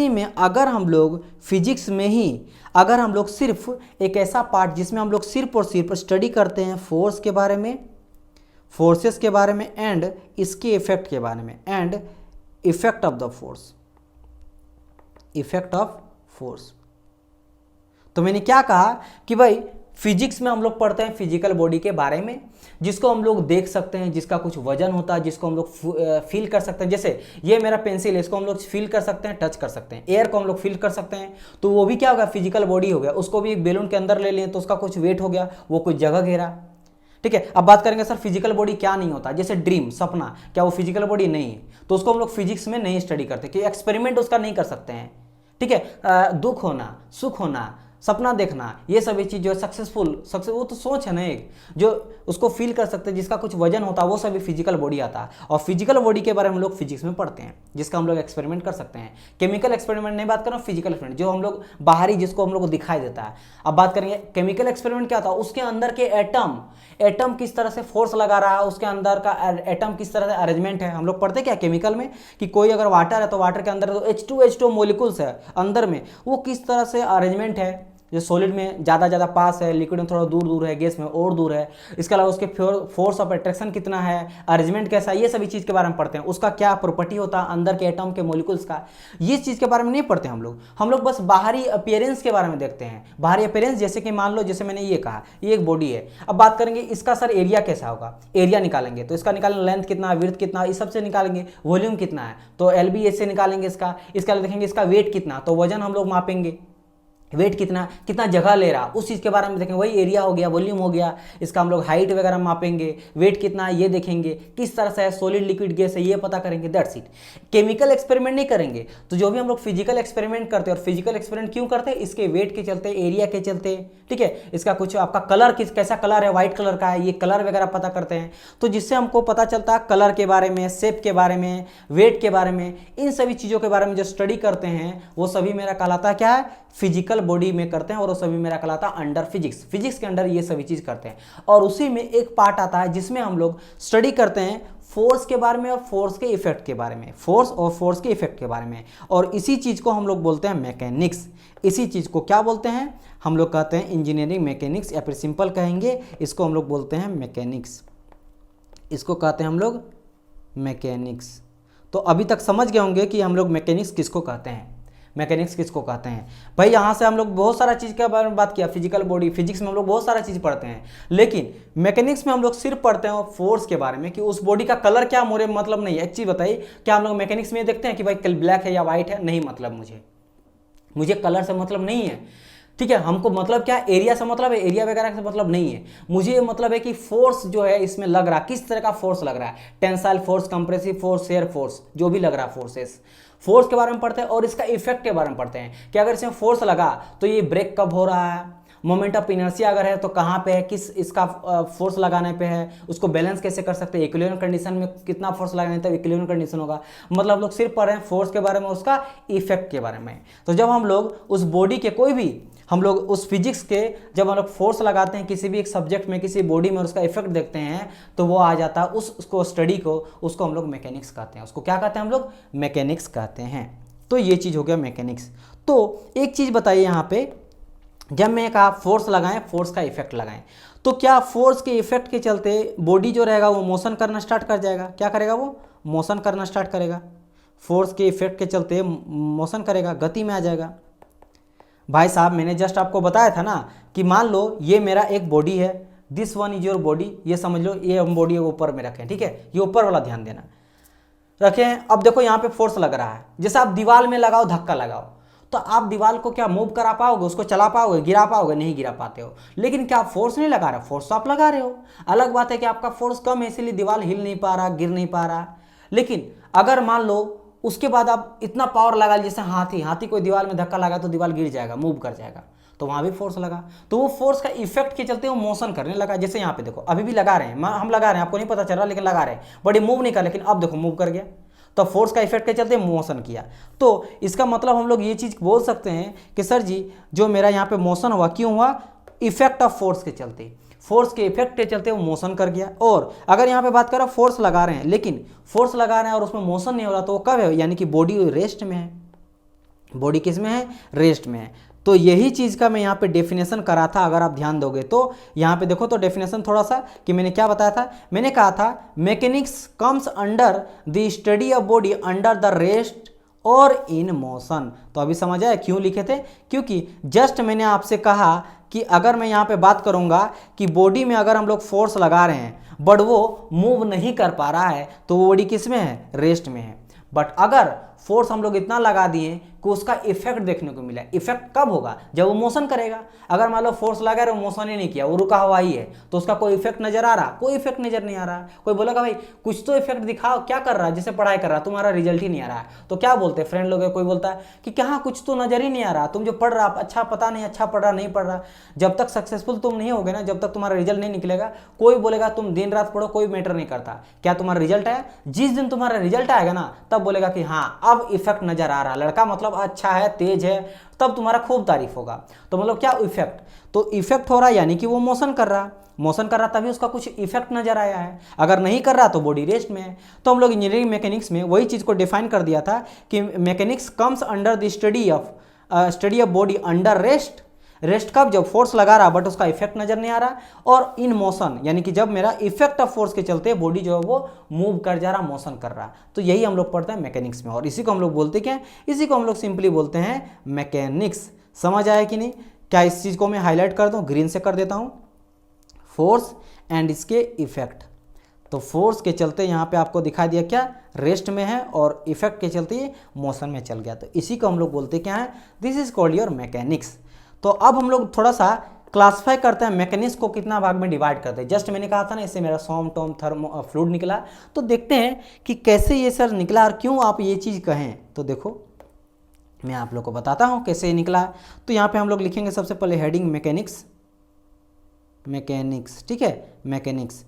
में अगर हम लोग फिजिक्स में ही अगर हम लोग सिर्फ एक ऐसा पार्ट जिसमें हम लोग सिर्फ और सिर्फ स्टडी करते हैं फोर्स के बारे में, फोर्सेस के बारे में, एंड इसके इफेक्ट के बारे में, and effect of the force, effect of force. तो मैंने क्या कहा कि भाई फिजिक्स में हम लोग पढ़ते हैं फिजिकल बॉडी के बारे में, जिसको हम लोग देख सकते हैं, जिसका कुछ वजन होता है, जिसको हम लोग फील कर सकते हैं। जैसे ये मेरा पेंसिल है, इसको हम लोग फील कर सकते हैं, टच कर सकते हैं। एयर को हम लोग फील कर सकते हैं, तो वो भी क्या होगा, फिजिकल बॉडी हो गया। उसको भी बैलून के अंदर ले लें तो उसका कुछ वेट हो गया, वो कुछ जगह घेरा। ठीक है। अब बात करेंगे सर फिजिकल बॉडी क्या नहीं होता, जैसे ड्रीम, सपना, क्या वो फिजिकल बॉडी नहीं है, तो उसको हम लोग फिजिक्स में नहीं स्टडी करते कि एक्सपेरिमेंट उसका नहीं कर सकते हैं। ठीक है। दुख होना, सुख होना, सपना देखना, ये सभी चीज़ जो सक्सेसफुल वो तो सोच है ना, एक जो उसको फील कर सकते हैं, जिसका कुछ वजन होता है, वो सभी फिजिकल बॉडी आता है। और फिजिकल बॉडी के बारे में हम लोग फिजिक्स में पढ़ते हैं, जिसका हम लोग एक्सपेरिमेंट कर सकते हैं। केमिकल एक्सपेरिमेंट नहीं बात कर रहा हूँ, फिजिकल एक्सपेरिमेंट जो हम लोग बाहरी, जिसको हम लोग को दिखाई देता है। अब बात करेंगे केमिकल एक्सपेरिमेंट क्या होता है, उसके अंदर के एटम किस तरह से फोर्स लगा रहा है, उसके अंदर का एटम किस तरह से अरेंजमेंट है। हम लोग पढ़ते क्या केमिकल में कि कोई अगर वाटर है तो वाटर के अंदर तो H2 मॉलिक्यूल्स है अंदर में, वो किस तरह से अरेंजमेंट है, जो सॉलिड में ज़्यादा पास है, लिक्विड में थोड़ा दूर दूर है, गैस में और दूर है। इसके अलावा उसके फोर्स ऑफ अट्रैक्शन कितना है, अरेंजमेंट कैसा है, ये सभी चीज़ के बारे में पढ़ते हैं। उसका क्या प्रॉपर्टी होता है अंदर के एटम के मॉलिक्यूल्स का, ये चीज़ के बारे में नहीं पढ़ते हम लोग बस बाहरी अपीयरेंस के बारे में देखते हैं। बाहरी अपीयरेंस जैसे कि मान लो, जैसे मैंने ये कहा, ये एक बॉडी है। अब बात करेंगे इसका सर एरिया कैसा होगा, एरिया निकालेंगे तो इसका निकालेंगे लेंथ कितना, विड्थ कितना, इस सबसे निकालेंगे। वॉल्यूम कितना है तो LB से निकालेंगे इसका। इसके अलावा देखेंगे इसका वेट कितना, तो वजन हम लोग मापेंगे, वेट कितना जगह ले रहा, उस चीज़ के बारे में देखेंगे। वही एरिया हो गया, वॉल्यूम हो गया। इसका हम लोग हाइट वगैरह मापेंगे, वेट कितना है ये देखेंगे, किस तरह से है, सॉलिड लिक्विड गैस है ये पता करेंगे, दैट्स इट। केमिकल एक्सपेरिमेंट नहीं करेंगे। तो जो भी हम लोग फिजिकल एक्सपेरिमेंट करते हैं, और फिजिकल एक्सपेरिमेंट क्यों करते हैं, इसके वेट के चलते, एरिया के चलते, ठीक है। इसका कुछ आपका कलर कैसा कलर है, व्हाइट कलर का है, ये कलर वगैरह पता करते हैं। तो जिससे हमको पता चलता है कलर के बारे में, शेप के बारे में, वेट के बारे में, इन सभी चीज़ों के बारे में जो स्टडी करते हैं वो सभी मेरा कहलाता है क्या है, फिजिकल बॉडी में करते हैं। और वो सभी मेरा कहलाता है अंडर फिजिक्स, फिजिक्स के अंडर ये सभी चीज़ करते हैं। और उसी में एक पार्ट आता है जिसमें हम लोग स्टडी करते हैं फोर्स के बारे में और फोर्स के इफेक्ट के बारे में, फोर्स और फोर्स के इफेक्ट के बारे में। और इसी चीज़ को हम लोग बोलते हैं मैकेनिक्स। इसी चीज़ को क्या बोलते हैं हम लोग, कहते हैं इंजीनियरिंग मैकेनिक्स, या फिर सिंपल कहेंगे इसको हम लोग बोलते हैं मैकेनिक्स। इसको कहते हैं हम लोग मैकेनिक्स। तो अभी तक समझ गए होंगे कि हम लोग मैकेनिक्स किसको कहते हैं, मैकेनिक्स किसको कहते हैं। भाई यहाँ से हम लोग बहुत सारा चीज़ के बारे में बात किया, फिजिकल बॉडी, फिजिक्स में हम लोग बहुत सारा चीज़ पढ़ते हैं, लेकिन मैकेनिक्स में हम लोग सिर्फ पढ़ते हैं फोर्स के बारे में, कि उस बॉडी का कलर क्या, मोरे मतलब नहीं है। एक चीज़ बताइए, क्या हम लोग मैकेनिक्स में देखते हैं कि भाई कल ब्लैक है या वाइट है, नहीं, मतलब मुझे कलर से मतलब नहीं है, ठीक है। हमको मतलब क्या, एरिया से मतलब है, एरिया वगैरह से मतलब नहीं है। मुझे ये मतलब है कि फोर्स जो है इसमें लग रहा, किस तरह का फोर्स लग रहा है, tensile force, compressive force, shear force, जो भी लग रहा फोर्सेस, फोर्स के बारे में पढ़ते हैं। और इसका इफेक्ट के बारे में पढ़ते हैं कि अगर इसमें फोर्स लगा तो ये ब्रेक कब हो रहा है, मोमेंट ऑफ इनर्शिया अगर है तो कहाँ पे है, किस इसका फोर्स लगाने पे है, उसको बैलेंस कैसे कर सकते हैं, इक्विलिब्रियम कंडीशन में कितना फोर्स लगाने तब इक्विलिब्रियम कंडीशन होगा। मतलब हम लोग सिर्फ पढ़ रहे हैं फोर्स के बारे में, उसका इफेक्ट के बारे में। तो जब हम लोग उस बॉडी के कोई भी, हम लोग उस फिजिक्स के जब हम लोग फोर्स लगाते हैं किसी भी एक सब्जेक्ट में, किसी बॉडी में, और उसका इफेक्ट देखते हैं, तो वो आ जाता है उसको स्टडी को, उसको हम लोग मैकेनिक्स कहते हैं। उसको क्या कहते हैं हम लोग, मैकेनिक्स कहते हैं। तो ये चीज़ हो गया मैकेनिक्स। तो एक चीज़ बताइए यहाँ पे, जब मैं कहा फोर्स लगाएं, फोर्स का इफेक्ट लगाएं, तो क्या फोर्स के इफेक्ट के चलते बॉडी जो रहेगा वो मोशन करना स्टार्ट कर जाएगा, क्या करेगा, वो मोशन करना स्टार्ट करेगा। फोर्स के इफेक्ट के चलते मोशन करेगा, गति में आ जाएगा। भाई साहब मैंने जस्ट आपको बताया था ना कि मान लो ये मेरा एक बॉडी है, this one is your body, ये समझ लो ये हम बॉडी ऊपर में रखें, ठीक है, ये ऊपर वाला ध्यान देना रखें। अब देखो यहाँ पे फोर्स लग रहा है, जैसे आप दीवार में लगाओ, धक्का लगाओ, तो आप दीवार को क्या मूव करा पाओगे, उसको चला पाओगे, गिरा पाओगे, नहीं गिरा पाते हो। लेकिन क्या आप फोर्स नहीं लगा रहे, फोर्स तो आप लगा रहे हो। अलग बात है कि आपका फोर्स कम है इसीलिए दीवार हिल नहीं पा रहा, गिर नहीं पा रहा। लेकिन अगर मान लो उसके बाद आप इतना पावर लगा, जैसे हाथी कोई दीवार में धक्का लगा तो दीवार गिर जाएगा, मूव कर जाएगा, तो वहां भी फोर्स लगा। तो वो फोर्स का इफेक्ट के चलते वो मोशन करने लगा। जैसे यहाँ पे देखो अभी भी लगा रहे हैं, हम लगा रहे हैं, आपको नहीं पता चल रहा लेकिन लगा रहे हैं, बड़ी मूव नहीं कर, लेकिन अब देखो मूव कर गया, तो फोर्स का इफेक्ट के चलते मोशन किया। तो इसका मतलब हम लोग ये चीज़ बोल सकते हैं कि सर जी जो मेरा यहाँ पे मोशन हुआ, क्यों हुआ, इफेक्ट ऑफ फोर्स के चलते, फोर्स के इफेक्ट के चलते वो मोशन कर गया। और अगर यहाँ पे बात करें फोर्स लगा रहे हैं, लेकिन फोर्स लगा रहे हैं और उसमें मोशन नहीं हो रहा, तो वो कब है, यानी कि बॉडी रेस्ट में है, बॉडी किस में है, रेस्ट में है। तो यही चीज़ का मैं यहाँ पे डेफिनेशन करा था, अगर आप ध्यान दोगे तो यहाँ पे देखो तो डेफिनेशन थोड़ा सा, कि मैंने क्या बताया था, मैंने कहा था mechanics comes under the study of body under the rest और इन मोशन। तो अभी समझ आया क्यों लिखे थे, क्योंकि जस्ट मैंने आपसे कहा कि अगर मैं यहाँ पे बात करूँगा कि बॉडी में अगर हम लोग फोर्स लगा रहे हैं बट वो मूव नहीं कर पा रहा है, तो वो बॉडी किस में है, रेस्ट में है। बट अगर फोर्स हम लोग इतना लगा दिए कि उसका इफेक्ट देखने को मिला, इफेक्ट कब होगा, जब वो मोशन करेगा। अगर मान लो फोर्स लगा रहे, वो मोशन ही नहीं किया, वो रुका हुआ ही है, तो उसका कोई इफेक्ट नजर आ रहा, कोई इफेक्ट नजर नहीं आ रहा। कोई बोलेगा भाई कुछ तो इफेक्ट दिखाओ, क्या कर रहा है, जैसे पढ़ाई कर रहा, तुम्हारा रिजल्ट ही नहीं आ रहा है, तो क्या बोलते हैं फ्रेंड लोग, कोई बोलता है कि क्या कुछ तो नजर ही नहीं आ रहा, तुम जो पढ़ रहा अच्छा, पता नहीं अच्छा पढ़ रहा नहीं पढ़ रहा। जब तक सक्सेसफुल तुम नहीं होगे ना, जब तक तुम्हारा रिजल्ट नहीं निकलेगा, कोई बोलेगा तुम दिन रात पढ़ो, कोई मैटर नहीं करता, क्या तुम्हारा रिजल्ट है। जिस दिन तुम्हारा रिजल्ट आएगा ना, तब बोलेगा कि हाँ अब इफेक्ट नजर आ रहा, लड़का मतलब अच्छा है, तेज है, तब तुम्हारा खूब तारीफ होगा। तो मतलब क्या इफेक्ट, तो इफेक्ट हो रहा है यानी कि वो मोशन कर रहा, तभी उसका कुछ इफेक्ट नजर आया है। अगर नहीं कर रहा तो बॉडी रेस्ट में है। तो हम लोग इंजीनियरिंग मैकेनिक्स में वही चीज़ को डिफाइन कर दिया था कि mechanics comes under the study of body under rest rest कब, जब फोर्स लगा रहा बट उसका इफेक्ट नजर नहीं आ रहा, और इन मोशन यानी कि जब मेरा इफेक्ट ऑफ फोर्स के चलते बॉडी जो है वो मूव कर जा रहा, मोशन कर रहा। तो यही हम लोग पढ़ते हैं मैकेनिक्स में, और इसी को हम लोग बोलते क्या है, इसी को हम लोग सिंपली बोलते हैं मैकेनिक्स। समझ आया कि नहीं? क्या इस चीज को मैं हाईलाइट कर दूं, ग्रीन से कर देता हूं, फोर्स एंड इसके इफेक्ट। तो फोर्स के चलते यहाँ पे आपको दिखाई दिया क्या, रेस्ट में है, और इफेक्ट के चलते ये मोशन में चल गया। तो इसी को हम लोग बोलते क्या है, this is called your mechanics. तो अब हम लोग थोड़ा सा क्लासिफाई करते हैं मैकेनिक्स को, कितना भाग में डिवाइड करते हैं। जस्ट मैंने कहा था ना, इससे मेरा सोम टॉम थर्मो फ्लूइड निकला। तो देखते हैं कि कैसे ये सर निकला और क्यों आप ये चीज़ कहें। तो देखो मैं आप लोग को बताता हूँ कैसे ये निकला। तो यहाँ पे हम लोग लिखेंगे सबसे पहले हेडिंग मैकेनिक्स, मैकेनिक्स, ठीक है, मैकेनिक्स।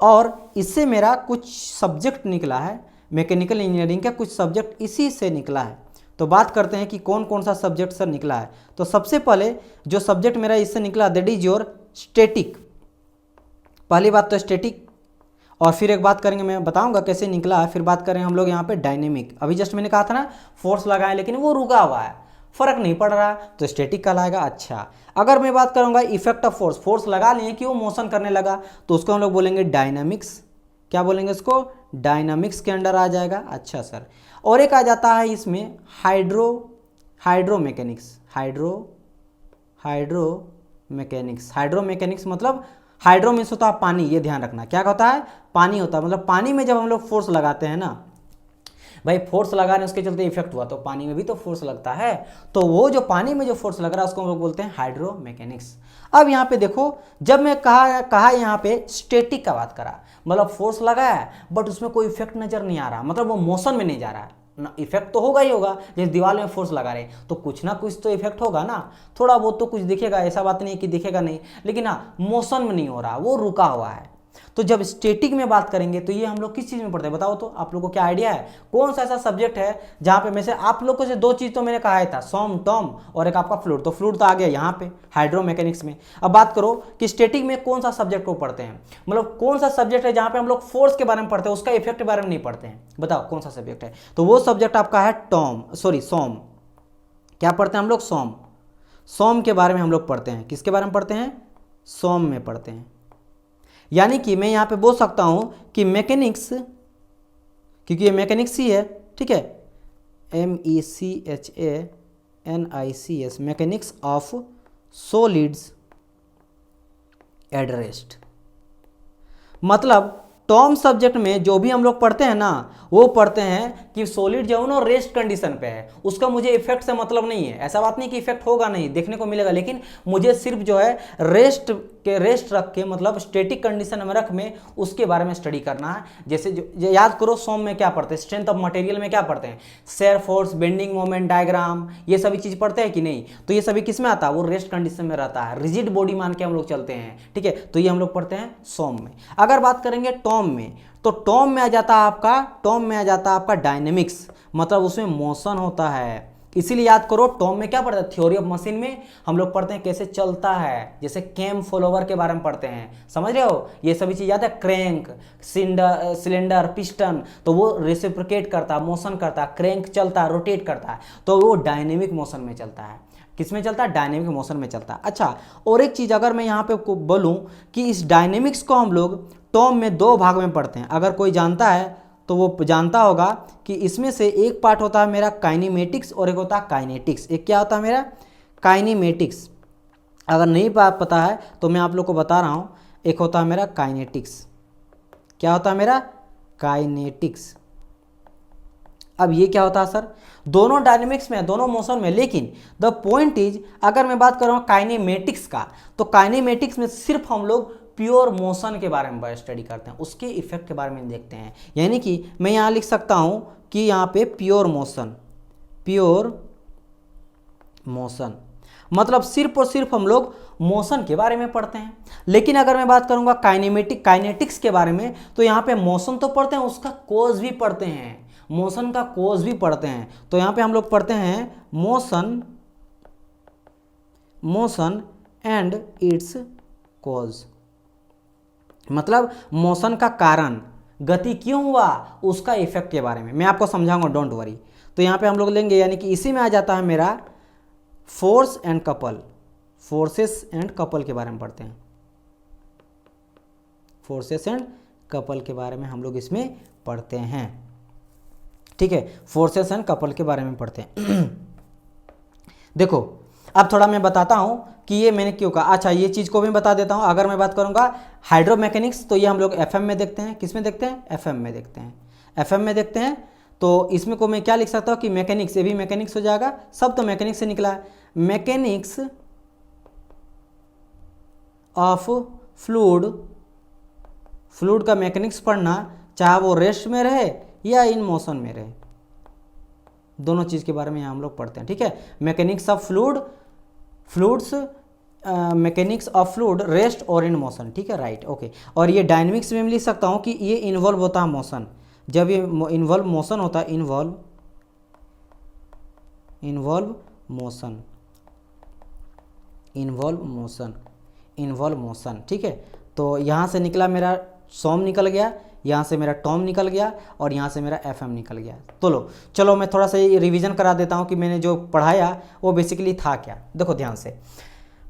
और इससे मेरा कुछ सब्जेक्ट निकला है, मैकेनिकल इंजीनियरिंग का कुछ सब्जेक्ट इसी से निकला है। तो बात करते हैं कि कौन कौन सा सब्जेक्ट सर निकला है। तो सबसे पहले जो सब्जेक्ट मेरा इससे निकला दैट इज योर स्टैटिक। पहली बात तो स्टैटिक, और फिर एक बात करेंगे, मैं बताऊंगा कैसे निकला है, फिर बात करें हम लोग यहाँ पे डायनेमिक। अभी जस्ट मैंने कहा था ना फोर्स लगाए लेकिन वो रुका हुआ है, फर्क नहीं पड़ रहा, तो स्टैटिक कहलाएगा। अच्छा, अगर मैं बात करूंगा इफेक्ट ऑफ फोर्स, फोर्स लगा लिए कि वो मोशन करने लगा, तो उसको हम लोग बोलेंगे डायनामिक्स। क्या बोलेंगे इसको, डायनामिक्स के अंडर आ जाएगा। अच्छा सर, और एक आ जाता है इसमें हाइड्रो मैकेनिक्स, हाइड्रो मैकेनिक्स मतलब हाइड्रो मीन्स होता है पानी, ये ध्यान रखना, क्या होता है, पानी होता है। मतलब पानी में जब हम लोग फोर्स लगाते हैं ना भाई, फोर्स लगा रहे उसके चलते इफेक्ट हुआ, तो पानी में भी तो फोर्स लगता है, तो वो जो पानी में जो फोर्स लग रहा है उसको हम लोग बोलते हैं हाइड्रो मैकेनिक्स। अब यहाँ पे देखो, जब मैं कहा यहाँ पे स्टैटिक का बात करा, मतलब फोर्स लगाया बट उसमें कोई इफेक्ट नजर नहीं आ रहा, मतलब वो मोशन में नहीं जा रहा है ना, इफेक्ट तो होगा ही होगा। जैसे दीवार में फोर्स लगा रहे तो कुछ ना कुछ तो इफेक्ट होगा ना, थोड़ा बहुत तो कुछ दिखेगा, ऐसा बात नहीं है कि दिखेगा नहीं, लेकिन हाँ मोशन में नहीं हो रहा, वो रुका हुआ है। तो जब स्टैटिक में बात करेंगे तो ये हम लोग किस चीज़ में पढ़ते हैं, बताओ तो आप लोगों को क्या आइडिया है, कौन सा ऐसा सब्जेक्ट है जहाँ पे में से आप लोगों को से दो चीज़ तो मैंने कहा था, सोम टॉम और एक आपका फ्लूइड, तो फ्लूइड तो आ गया यहाँ पे हाइड्रो मैकेनिक्स में। अब बात करो कि स्टैटिक में कौन सा सब्जेक्ट को पढ़ते हैं, मतलब कौन सा सब्जेक्ट है जहाँ पे हम लोग फोर्स के बारे में पढ़ते हैं, उसका इफेक्ट के बारे में नहीं पढ़ते हैं, बताओ कौन सा सब्जेक्ट है। तो वो सब्जेक्ट आपका है सोम। क्या पढ़ते हैं हम लोग, सोम के बारे में हम लोग पढ़ते हैं। किसके बारे में पढ़ते हैं, सोम में पढ़ते हैं। यानी कि मैं यहाँ पे बोल सकता हूँ कि मैकेनिक्स, क्योंकि ये मैकेनिक्स ही है, ठीक है, MECHANICS, mechanics of solids at rest. मतलब टॉम सब्जेक्ट में जो भी हम लोग पढ़ते हैं ना, वो पढ़ते हैं कि सॉलिड जो है ना रेस्ट कंडीशन पे है, उसका मुझे इफेक्ट से मतलब नहीं है। ऐसा बात नहीं कि इफेक्ट होगा नहीं, देखने को मिलेगा, लेकिन मुझे सिर्फ जो है रेस्ट रख के, मतलब स्टैटिक कंडीशन में रख में उसके बारे में स्टडी करना है। जैसे याद करो सोम में क्या पढ़ते हैं, स्ट्रेंथ ऑफ मटेरियल में क्या पढ़ते हैं, shear force, bending moment diagram, ये सभी चीज पढ़ते हैं कि नहीं। तो ये सभी किस में आता है, वो रेस्ट कंडीशन में रहता है, रिजिड बॉडी मान के हम लोग चलते हैं, ठीक है। तो ये हम लोग पढ़ते हैं सोम में। अगर बात करेंगे टॉम में, तो टॉम में आ जाता है आपका डायनेमिक्स, मतलब उसमें मोशन होता है। इसीलिए याद करो टॉम में क्या पढ़ते हैं, थ्योरी ऑफ मशीन में हम लोग पढ़ते हैं कैसे चलता है, जैसे कैम फॉलोवर के बारे में पढ़ते हैं, समझ रहे हो, ये सभी चीज याद है, क्रैंक, सिलेंडर, पिस्टन, तो वो रेसिप्रोकेट करता है, मोशन करता है, क्रैंक चलता है, रोटेट करता है, तो वो डायनेमिक मोशन में चलता है। किस में चलता है, डायनेमिक मोशन में चलता है। अच्छा, और एक चीज अगर मैं यहाँ पे बोलूँ कि इस डायनेमिक्स को हम लोग टॉम में दो भाग में पढ़ते हैं। अगर कोई जानता है तो वो जानता होगा कि इसमें से एक पार्ट होता है मेरा काइनेमेटिक्स और एक होता है काइनेटिक्स। एक क्या होता है मेरा, काइनेमेटिक्स। अगर नहीं पता है तो मैं आप लोग को बता रहा हूँ, एक होता है मेरा काइनेटिक्स। क्या होता है मेरा, काइनेटिक्स। अब ये क्या होता है सर, दोनों डायनेमिक्स में, दोनों मोशन में, लेकिन द पॉइंट इज, अगर मैं बात करूँ काइनेमेटिक्स का, तो काइनेमेटिक्स में सिर्फ हम लोग प्योर मोशन के बारे में स्टडी करते हैं, उसके इफेक्ट के बारे में देखते हैं। यानी कि मैं यहाँ लिख सकता हूँ कि यहाँ पे प्योर मोशन मतलब सिर्फ और सिर्फ हम लोग मोशन के बारे में पढ़ते हैं। लेकिन अगर मैं बात करूँगा काइनेटिक्स के बारे में, तो यहाँ पे मोशन तो पढ़ते हैं, उसका कोज भी पढ़ते हैं, मोशन का कोज भी पढ़ते हैं। तो यहाँ पे हम लोग पढ़ते हैं मोशन एंड इट्स कोज, मतलब मोशन का कारण, गति क्यों हुआ, उसका इफेक्ट के बारे में मैं आपको समझाऊंगा, डोंट वरी। तो यहाँ पे हम लोग लेंगे, यानी कि इसी में आ जाता है मेरा force and couple. Forces and couple के बारे में पढ़ते हैं। फोर्सेस एंड कपल के बारे में हम लोग इसमें पढ़ते हैं, ठीक है। फोर्सेस एंड कपल के बारे में पढ़ते हैं। देखो अब थोड़ा मैं बताता हूं कि ये मैंने क्यों कहा। अच्छा ये चीज़ को भी बता देता हूं। अगर मैं बात करूंगा हाइड्रोमैकेनिक्स तो ये हम लोग एफएम में देखते हैं। किस में देखते हैं? एफएम में देखते हैं। एफएम में देखते हैं तो इसमें को मैं क्या लिख सकता हूं कि मैकेनिक्स, ये भी मैकेनिक्स हो जाएगा, सब तो मैकेनिक्स से निकला है। मैकेनिक्स ऑफ फ्लूइड, फ्लूइड का मैकेनिक्स पढ़ना, चाहे वो रेस्ट में रहे या इन मोशन में रहे, दोनों चीज़ के बारे में यहाँ हम लोग पढ़ते हैं, ठीक है। Mechanics of fluid, fluids, mechanics of fluid, rest और इन मोशन, ठीक है, राइट, ओके। और ये डायनेमिक्स में लिख सकता हूँ कि ये इन्वॉल्व होता है मोशन। जब ये इन्वॉल्व मोशन होता है, इन्वॉल्व मोशन, इन्वॉल्व मोशन, ठीक है। तो यहाँ से निकला मेरा सॉम निकल गया, यहाँ से मेरा टॉम निकल गया और यहाँ से मेरा एफएम निकल गया। तो चलो मैं थोड़ा सा ये रिवीजन करा देता हूँ कि मैंने जो पढ़ाया वो बेसिकली था क्या। देखो ध्यान से,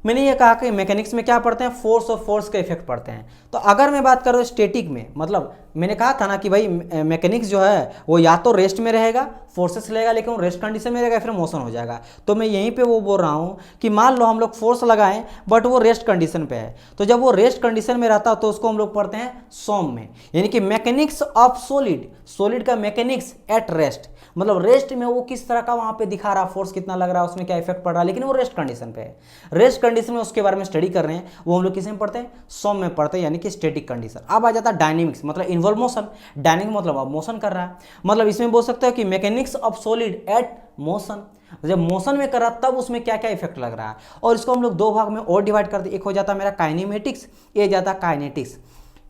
मैंने ये कहा कि मैकेनिक्स में क्या पढ़ते हैं? फोर्स और फोर्स का इफेक्ट पढ़ते हैं। तो अगर मैं बात करूँ स्टैटिक में, मतलब मैंने कहा था ना कि भाई मैकेनिक्स जो है वो या तो रेस्ट में रहेगा, फोर्सेस लेगा, लेकिन वो रेस्ट कंडीशन में रहेगा, फिर मोशन हो जाएगा। तो मैं यहीं पे वो बोल रहा हूँ कि मान लो हम लोग फोर्स लगाएं बट वो रेस्ट कंडीशन पे है, तो जब वो रेस्ट कंडीशन में रहता है तो उसको हम लोग पढ़ते हैं सॉम में, यानी कि मैकेनिक्स ऑफ सॉलिड, सॉलिड का मैकेनिक्स एट रेस्ट, मतलब रेस्ट में वो किस तरह का वहाँ पे दिखा रहा, फोर्स कितना लग रहा है, उसमें क्या इफेक्ट पड़ रहा है, लेकिन वो रेस्ट कंडीशन पे है। रेस्ट कंडीशन में उसके बारे में स्टडी कर रहे हैं, वो हम लोग किस में पढ़ते हैं? सॉम में पढ़ते हैं, यानी कि स्टैटिक कंडीशन। अब आ जाता है डायनेमिक्स, मतलब इन्वॉल्व मोशन। डायनेमिक मतलब अब मोशन कर रहा है, मतलब इसमें बोल सकते हो कि mechanics of solid at motion, जब मोशन में कर रहा तब उसमें क्या क्या इफेक्ट लग रहा है। और इसको हम लोग दो भाग में और डिवाइड करते हैं, एक हो जाता है मेरा काइनेमेटिक्स, एक जाता है काइनेटिक्स।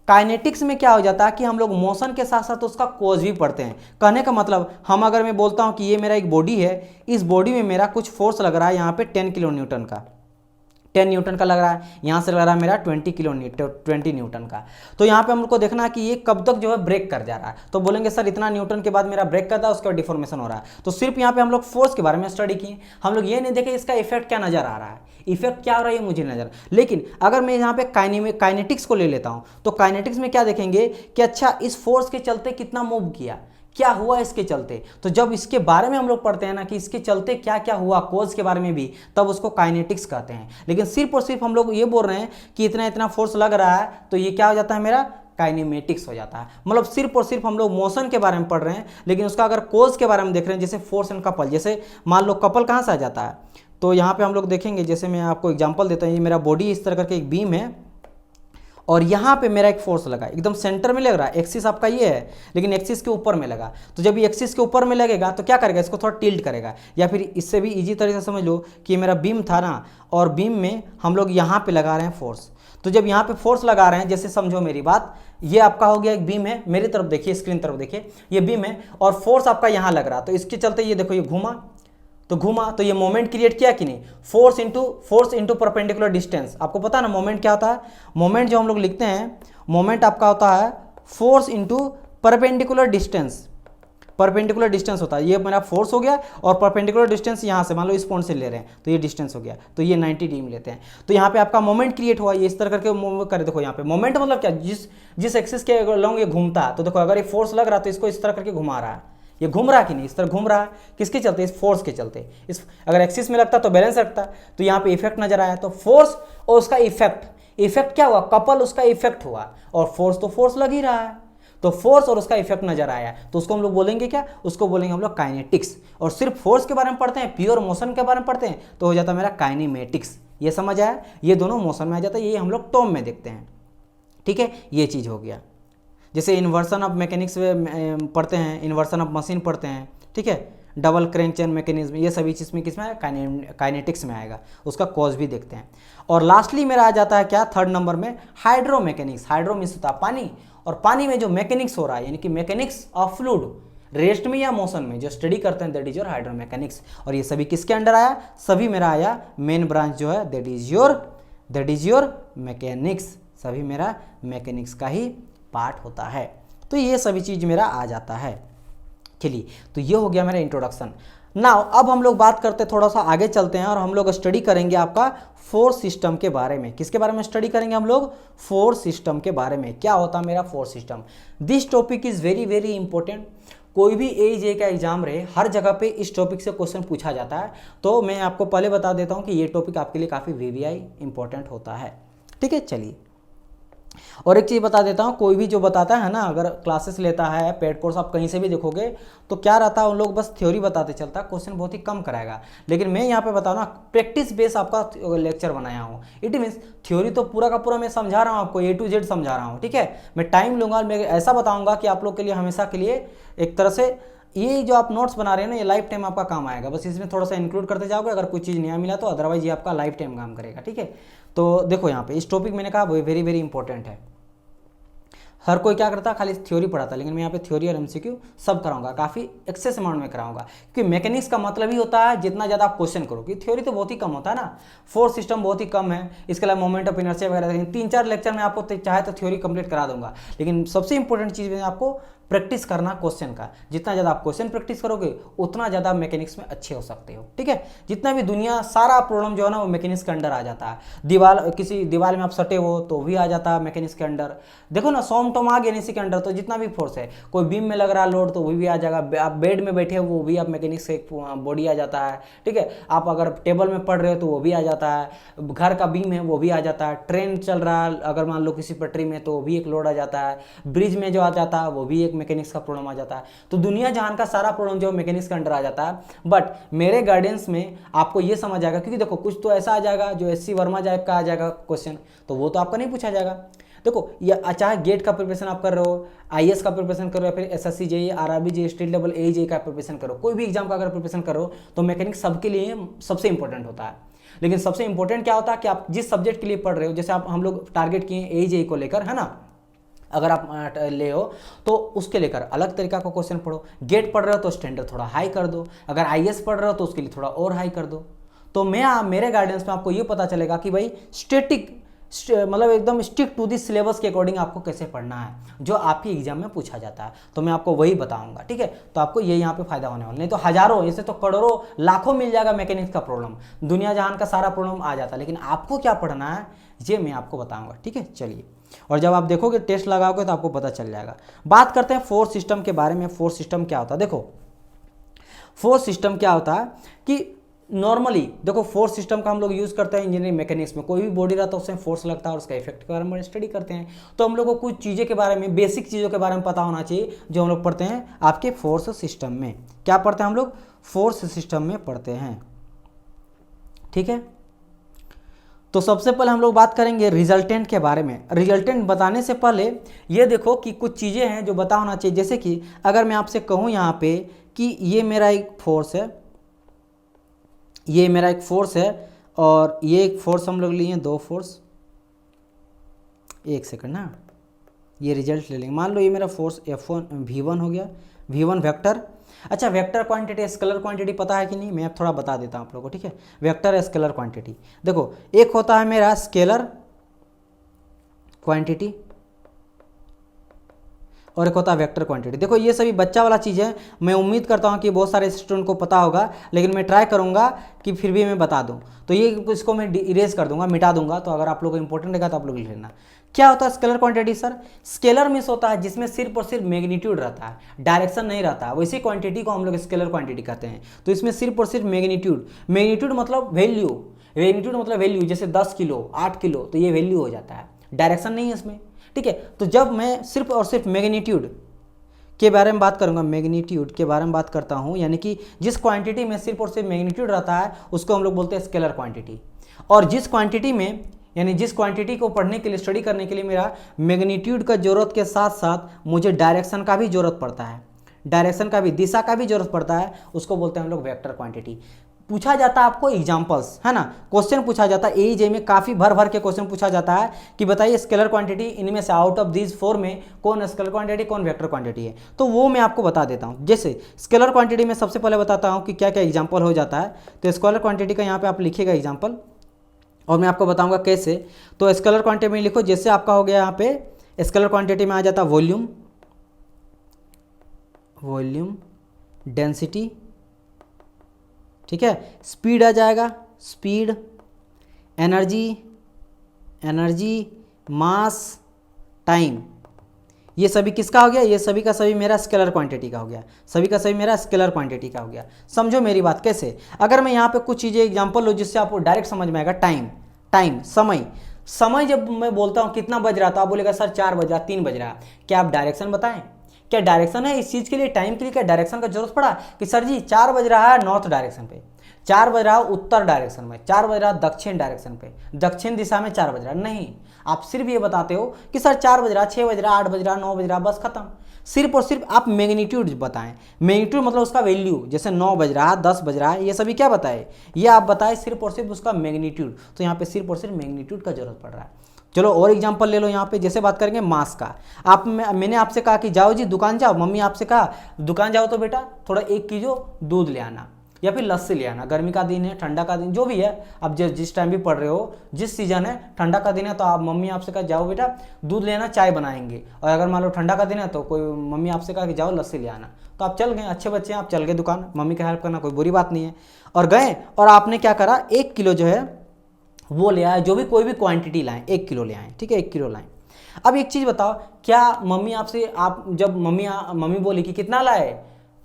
काइनेटिक्स में क्या हो जाता है कि हम लोग मोशन के साथ साथ उसका कोज भी पढ़ते हैं। कहने का मतलब, हम अगर मैं बोलता हूं कि ये मेरा एक बॉडी है, इस बॉडी में मेरा कुछ फोर्स लग रहा है यहाँ पे 10 किलो न्यूटन का, 10 न्यूटन का लग रहा है, यहाँ से लग रहा है मेरा 20 न्यूटन का। तो यहाँ पे हम लोग को देखना है कि ये कब तक जो है ब्रेक कर जा रहा है। तो बोलेंगे सर इतना न्यूटन के बाद मेरा ब्रेक करता है, उसके बाद डिफॉर्मेशन हो रहा है। तो सिर्फ यहाँ पे हम लोग फोर्स के बारे में स्टडी किए, हम लोग ये नहीं देखे इसका इफेक्ट क्या नजर आ रहा है, इफेक्ट क्या हो रहा है ये मुझे नजर। लेकिन अगर मैं यहाँ पे काइनेटिक्स को ले लेता हूँ तो काइनेटिक्स में क्या देखेंगे कि अच्छा इस फोर्स के चलते कितना मूव किया, क्या हुआ इसके चलते। तो जब इसके बारे में हम लोग पढ़ते हैं ना कि इसके चलते क्या क्या हुआ, कोज के बारे में भी, तब उसको काइनेटिक्स कहते हैं। लेकिन सिर्फ और सिर्फ हम लोग ये बोल रहे हैं कि इतना इतना फोर्स लग रहा है, तो ये क्या हो जाता है मेरा? काइनेमेटिक्स हो जाता है। मतलब सिर्फ और सिर्फ हम लोग मोशन के बारे में पढ़ रहे हैं, लेकिन उसका अगर कोज के बारे में देख रहे हैं, जैसे फोर्स एंड कपल, जैसे मान लो कपल कहाँ से आ जाता है, तो यहाँ पे हम लोग देखेंगे, जैसे मैं आपको एग्जांपल देता हूँ, ये मेरा बॉडी इस तरह करके एक बीम है और यहाँ पे मेरा एक फोर्स लगा, एकदम सेंटर में लग रहा है, एक्सिस आपका ये है लेकिन एक्सिस के ऊपर में लगा। तो जब ये एक्सिस के ऊपर में लगेगा तो क्या करेगा? इसको थोड़ा टिल्ट करेगा। या फिर इससे भी इजी तरीके से समझ लो कि मेरा बीम था ना, और बीम में हम लोग यहाँ पे लगा रहे हैं फोर्स। तो जब यहाँ पे फोर्स लगा रहे हैं, जैसे समझो मेरी बात, ये आपका हो गया एक बीम है, मेरी तरफ देखिए, स्क्रीन तरफ देखिए, ये बीम है और फोर्स आपका यहाँ लग रहा, तो इसके चलते ये देखो ये घूमा, तो घुमा तो ये मोमेंट क्रिएट किया कि नहीं? Force into perpendicular distance. आपको पता है ना मोमेंट क्या होता है? मोमेंट जो हम लोग लिखते हैं, मोमेंट आपका होता है force into perpendicular distance. Perpendicular distance होता है, ये मेरा फोर्स हो गया और परपेंडिकुलर डिस्टेंस यहाँ से मान लो इस पॉइंट से ले रहे हैं तो ये डिस्टेंस हो गया, तो ये 90 डिग्री में लेते हैं। तो यहाँ पे आपका मोमेंट क्रिएट हुआ, ये इस तरह करके मूव करे। देखो यहाँ पे मोमेंट मतलब क्या? जिस एक्सिस के लॉन्ग ये घूमता है, तो देखो अगर ये फोर्स लग रहा है तो इसको इस तरह करके घुमा रहा है, ये घूम रहा है कि नहीं? इस तरह घूम रहा है, किसके चलते? इस फोर्स के चलते। इस अगर एक्सिस में लगता तो बैलेंस रखता, तो यहाँ पे इफेक्ट नजर आया। तो फोर्स और उसका इफेक्ट क्या हुआ? कपल उसका इफेक्ट हुआ, और फोर्स तो फोर्स लग ही रहा है, तो फोर्स और उसका इफेक्ट नजर आया, तो उसको हम लोग बोलेंगे क्या? उसको बोलेंगे हम लोग काइनेटिक्स। और सिर्फ फोर्स के बारे में पढ़ते हैं, प्योर मोशन के बारे में पढ़ते हैं, तो हो जाता है मेरा काइनेमेटिक्स। ये समझ आया? ये दोनों मोशन में आ जाता है, ये हम लोग टर्म में देखते हैं, ठीक है। ये चीज हो गया। जैसे इन्वर्सन ऑफ मैकेनिक्स पढ़ते हैं, इन्वर्सन ऑफ मशीन पढ़ते हैं, ठीक है, डबल क्रैंक चेन मैकेनिज्म, ये सभी चीज़ में किसमें आएगा? काइनेटिक्स में आएगा, उसका कॉज भी देखते हैं। और लास्टली मेरा आ जाता है क्या? थर्ड नंबर में हाइड्रोमैकेनिक्स। हाइड्रो मीन्स होता है पानी, और पानी में जो मैकेनिक्स हो रहा है, यानी कि मैकेनिक्स ऑफ फ्लूइड, रेस्ट में या मोशन में जो स्टडी करते हैं, दैट इज योर हाइड्रोमैकेनिक्स। और ये सभी किसके अंडर आया? सभी मेरा आया मेन ब्रांच जो है, दैट इज योर मैकेनिक्स। सभी मेरा मैकेनिक्स का ही पार्ट होता है। तो ये सभी चीज़ मेरा आ जाता है। चलिए, तो ये हो गया मेरा इंट्रोडक्शन। नाउ अब हम लोग बात करते थोड़ा सा आगे चलते हैं और हम लोग स्टडी करेंगे आपका फोर्स सिस्टम के बारे में। किसके बारे में स्टडी करेंगे हम लोग? फोर्स सिस्टम के बारे में। क्या होता है मेरा force system? This topic is very very important. कोई भी AEJ का एग्जाम रहे, हर जगह पे इस टॉपिक से क्वेश्चन पूछा जाता है। तो मैं आपको पहले बता देता हूँ कि ये टॉपिक आपके लिए काफ़ी VVI इंपॉर्टेंट होता है। ठीक है, चलिए। और एक चीज़ बता देता हूँ, कोई भी जो बताता है ना, अगर क्लासेस लेता है, पेड कोर्स आप कहीं से भी देखोगे तो क्या रहता है, उन लोग बस थ्योरी बताते चलता, क्वेश्चन बहुत ही कम कराएगा। लेकिन मैं यहाँ पे बताऊँ ना, प्रैक्टिस बेस आपका लेक्चर बनाया हूँ। इट मीन्स थ्योरी तो पूरा का पूरा मैं समझा रहा हूँ आपको, A to Z समझा रहा हूँ। ठीक है, मैं टाइम लूँगा, मैं ऐसा बताऊँगा कि आप लोग के लिए हमेशा के लिए एक तरह से ये जो आप नोट्स बना रहे हैं ना, ये लाइफ टाइम आपका काम आएगा। बस इसमें थोड़ा सा इंक्लूड करते जाओगे, अगर कोई चीज़ नया मिला तो, अदरवाइज ये आपका लाइफ टाइम काम करेगा। ठीक है, तो देखो यहाँ पे इस टॉपिक मैंने कहा वो वेरी वेरी इंपॉर्टेंट है। हर कोई क्या करता है, खाली थ्योरी पढ़ाता है, लेकिन मैं यहाँ पे थ्योरी और MCQ सब कराऊंगा, काफ़ी एक्सेस अमाउंट में कराऊंगा। क्योंकि मैकेनिक्स का मतलब ही होता है जितना ज़्यादा आप क्वेश्चन करो, कि थ्योरी तो बहुत ही कम होता है ना, फोर्स सिस्टम बहुत ही कम है, इसके अलावा मोमेंट ऑफ इनर्शिया वगैरह। लेकिन 3-4 लेक्चर में आपको चाहे तो थ्योरी कंप्लीट करा दूंगा, लेकिन सबसे इंपॉर्टेंट चीज़ मैं आपको प्रैक्टिस करना क्वेश्चन का। जितना ज़्यादा आप क्वेश्चन प्रैक्टिस करोगे उतना ज़्यादा मैकेनिक्स में अच्छे हो सकते हो। ठीक है, जितना भी दुनिया सारा प्रॉब्लम जो है ना वो मैकेनिक्स के अंडर आ जाता है। किसी दीवार में आप सटे हो तो भी आ जाता है मैकेनिक्स के अंडर। देखो ना, सॉम टॉम आ गया इसी के अंडर, तो जितना भी फोर्स है, कोई बीम में लग रहा है लोड तो वो भी आ जाएगा। आप बेड में बैठे हो वो भी आप मैकेनिक्स से बॉडी आ जाता है। ठीक है, आप अगर टेबल में पढ़ रहे हो तो वो भी आ जाता है। घर का बीम है वो भी आ जाता है। ट्रेन चल रहा है अगर मान लो किसी पटरी में, तो वो भी एक लोड आ जाता है। ब्रिज में जो आ जाता है वो भी एक मैकेनिक्स का प्रॉब्लम आ जाता है। तो दुनिया जहान का सारा प्रॉब्लम जो मैकेनिक्स के अंडर आ जाता है। बट मेरे गाइडेंस में आपको ये समझ आएगा, क्योंकि देखो कुछ तो ऐसा आ जाएगा जो SC वर्मा टाइप का आ जाएगा क्वेश्चन, तो वो तो आपका नहीं पूछा जाएगा। देखो, ये चाहे गेट का प्रिपरेशन आप कर रहे हो, IAS का प्रिपरेशन करो, या फिर SSC JEE RRB JEE state level AEJ का प्रिपरेशन करो, कोई भी एग्जाम का अगर प्रिपरेशन करो तो मैकेनिक्स सबके लिए सबसे इंपॉर्टेंट होता है। लेकिन सबसे इंपॉर्टेंट क्या होता है कि आप जिस सब्जेक्ट के लिए पढ़ रहे हो, जैसे हम लोग टारगेट किए AEJ को लेकर, है ना, अगर आप ले हो तो उसके लेकर अलग तरीका का क्वेश्चन पढ़ो। गेट पढ़ रहे हो तो स्टैंडर्ड थोड़ा हाई कर दो, अगर IAS पढ़ रहे हो तो उसके लिए थोड़ा और हाई कर दो। तो मेरे गाइडेंस में आपको ये पता चलेगा कि भाई मतलब एकदम स्टिक टू दिस सिलेबस के अकॉर्डिंग आपको कैसे पढ़ना है, जो आपकी एग्जाम में पूछा जाता है। तो मैं आपको वही बताऊंगा। ठीक है, तो आपको ये यहाँ पे फायदा होने वाला, नहीं तो हजारों, ऐसे तो करोड़ों लाखों मिल जाएगा मैकेनिक्स का प्रॉब्लम, दुनिया जहान का सारा प्रॉब्लम आ जाता है। लेकिन आपको क्या पढ़ना है ये मैं आपको बताऊंगा। ठीक है, चलिए। और जब आप देखोगे टेस्ट लगाओगे तो आपको पता चल जाएगा। बात करते हैं फोर्स सिस्टम के बारे में। फोर्स सिस्टम क्या होता है? देखो, फोर्स सिस्टम क्या होता है कि नॉर्मली देखो, फोर्स सिस्टम का हम लोग यूज़ करते हैं इंजीनियरिंग मैकेनिक्स में। कोई भी बॉडी रहता है उसमें फोर्स लगता है और उसका इफेक्ट के बारे में स्टडी करते हैं। तो हम लोग को कुछ चीज़ों के बारे में, बेसिक चीज़ों के बारे में पता होना चाहिए, जो हम लोग पढ़ते हैं आपके फोर्स सिस्टम में। क्या पढ़ते हैं हम लोग? फोर्स सिस्टम में पढ़ते हैं। ठीक है, तो सबसे पहले हम लोग बात करेंगे रिजल्टेंट के बारे में। रिजल्टेंट बताने से पहले ये देखो कि कुछ चीज़ें हैं जो पता होना चाहिए। जैसे कि अगर मैं आपसे कहूँ यहाँ पे कि ये मेरा एक फोर्स है, ये मेरा एक फोर्स है, और ये एक फोर्स हम लोग लिए, 2 फोर्स। एक सेकंड ना, ये रिजल्ट ले लेंगे। मान लो ये मेरा फोर्स F1 V1 हो गया, V1 वेक्टर। अच्छा, वेक्टर क्वांटिटी स्केलर क्वांटिटी पता है कि नहीं? मैं अब थोड़ा बता देता हूँ आप लोगों को। ठीक है, वेक्टर स्केलर क्वांटिटी देखो, एक होता है मेरा स्केलर क्वांटिटी और एक होता है वेक्टर क्वांटिटी। देखो, ये सभी बच्चा वाला चीज़ है। मैं उम्मीद करता हूँ कि बहुत सारे स्टूडेंट को पता होगा, लेकिन मैं ट्राई करूँगा कि फिर भी मैं बता दूँ। तो ये इसको मैं इरेज कर दूंगा, मिटा दूंगा। तो अगर आप लोग को इंपॉर्टेंट रहेगा तो आप लोग लिख लेना। क्या होता है scalar quantity? Sir, scalar means होता है जिसमें सिर्फ और सिर्फ मैग्नीट्यूड रहता है, डायरेक्शन नहीं रहता है, वैसी क्वांटिटी को हम लोग स्केलर क्वांटिटी कहते हैं। तो इसमें सिर्फ और सिर्फ मैग्नीट्यूड मतलब वैल्यू, मैग्नीट्यूड मतलब वैल्यू, जैसे 10 किलो 8 किलो, तो ये वैल्यू हो जाता है, डायरेक्शन नहीं है इसमें। ठीक है, तो जब मैं सिर्फ और सिर्फ मैग्नीट्यूड के बारे में बात करूंगा, मैग्नीट्यूड के बारे में बात करता हूं, यानी कि जिस क्वांटिटी में सिर्फ और सिर्फ मैग्नीट्यूड रहता है उसको हम लोग बोलते हैं स्केलर क्वांटिटी। और जिस क्वांटिटी में, यानी जिस क्वांटिटी को पढ़ने के लिए, स्टडी करने के लिए मेरा मैग्नीट्यूड का जरूरत के साथ साथ मुझे डायरेक्शन का भी जरूरत पड़ता है, डायरेक्शन का भी, दिशा का भी जरूरत पड़ता है, उसको बोलते हैं हम लोग वेक्टर क्वांटिटी। पूछा जाता है आपको एग्जांपल्स, है ना, क्वेश्चन पूछा जाता है। AEJ में काफ़ी भर भर के क्वेश्चन पूछा जाता है कि बताइए स्केलर क्वांटिटी इनमें से आउट ऑफ दीज 4 में कौन स्केलर क्वांटिटी कौन वेक्टर क्वांटिटी है। तो वो मैं आपको बता देता हूँ। जैसे स्केलर क्वांटिटी में सबसे पहले बताता हूँ कि क्या क्या एग्जाम्पल हो जाता है। तो स्केलर क्वांटिटी का यहाँ पे आप लिखिएगा एग्जाम्पल, और मैं आपको बताऊँगा कैसे। तो स्केलर क्वांटिटी में लिखो, जैसे आपका हो गया यहाँ पे स्केलर क्वांटिटी में आ जाता वॉल्यूम, डेंसिटी, ठीक है, स्पीड आ जाएगा, स्पीड, एनर्जी, एनर्जी, मास, टाइम, ये सभी किसका हो गया, ये सभी का सभी मेरा स्केलर क्वांटिटी का हो गया, सभी का सभी मेरा स्केलर क्वांटिटी का हो गया। समझो मेरी बात कैसे, अगर मैं यहाँ पे कुछ चीज़ें एग्जांपल लो जिससे आपको डायरेक्ट समझ में आएगा। टाइम, टाइम, समय, समय जब मैं बोलता हूँ कितना बज रहा था, आप बोलेगा सर 4 बज रहा, 3 बज रहा, क्या आप डायरेक्शन बताएं? क्या डायरेक्शन है इस चीज़ के लिए, टाइम के लिए क्या डायरेक्शन का जरूरत पड़ा कि सर जी 4 बज रहा है नॉर्थ डायरेक्शन पे, 4 बज रहा है उत्तर डायरेक्शन में, 4 बज रहा है दक्षिण डायरेक्शन पे, दक्षिण दिशा में 4 बज रहा है? नहीं, आप सिर्फ ये बताते हो कि सर 4 बज रहा, 6 बज रहा, 8 बज रहा, 9 बज रहा, बस खत्म। सिर्फ और सिर्फ आप मैग्नीट्यूड बताएं, मैग्नीट्यूड मतलब उसका वैल्यू, जैसे 9 बज रहा है, 10 बज रहा है, ये सभी क्या बताए, ये आप बताए सिर्फ और सिर्फ उसका मैग्नीट्यूड। तो यहाँ पे सिर्फ और सिर्फ मैग्नीट्यूड का जरूरत पड़ रहा है। चलो और एग्जांपल ले लो यहाँ पे, जैसे बात करेंगे मास का। मैंने आपसे कहा कि जाओ जी दुकान जाओ, मम्मी आपसे कहा दुकान जाओ तो बेटा थोड़ा 1 किलो दूध ले आना या फिर लस्सी ले आना। गर्मी का दिन है, ठंडा का दिन, जो भी है, अब जिस टाइम भी पढ़ रहे हो, जिस सीजन है, ठंडा का दिन है तो आप मम्मी आपसे कहा जाओ बेटा दूध लेना, चाय बनाएंगे। और अगर मान लो ठंडा का दिन है तो कोई मम्मी आपसे कहा कि जाओ लस्सी ले आना, तो आप चल गए, अच्छे बच्चे हैं, आप चल गए दुकान, मम्मी का हेल्प करना कोई बुरी बात नहीं है। और गए और आपने क्या करा, 1 किलो जो है वो ले आए, जो भी कोई भी क्वांटिटी लाएं, 1 किलो ले आए, ठीक है, 1 किलो लाएं। अब एक चीज़ बताओ, क्या मम्मी आपसे, आप जब मम्मी बोली कि कितना लाए,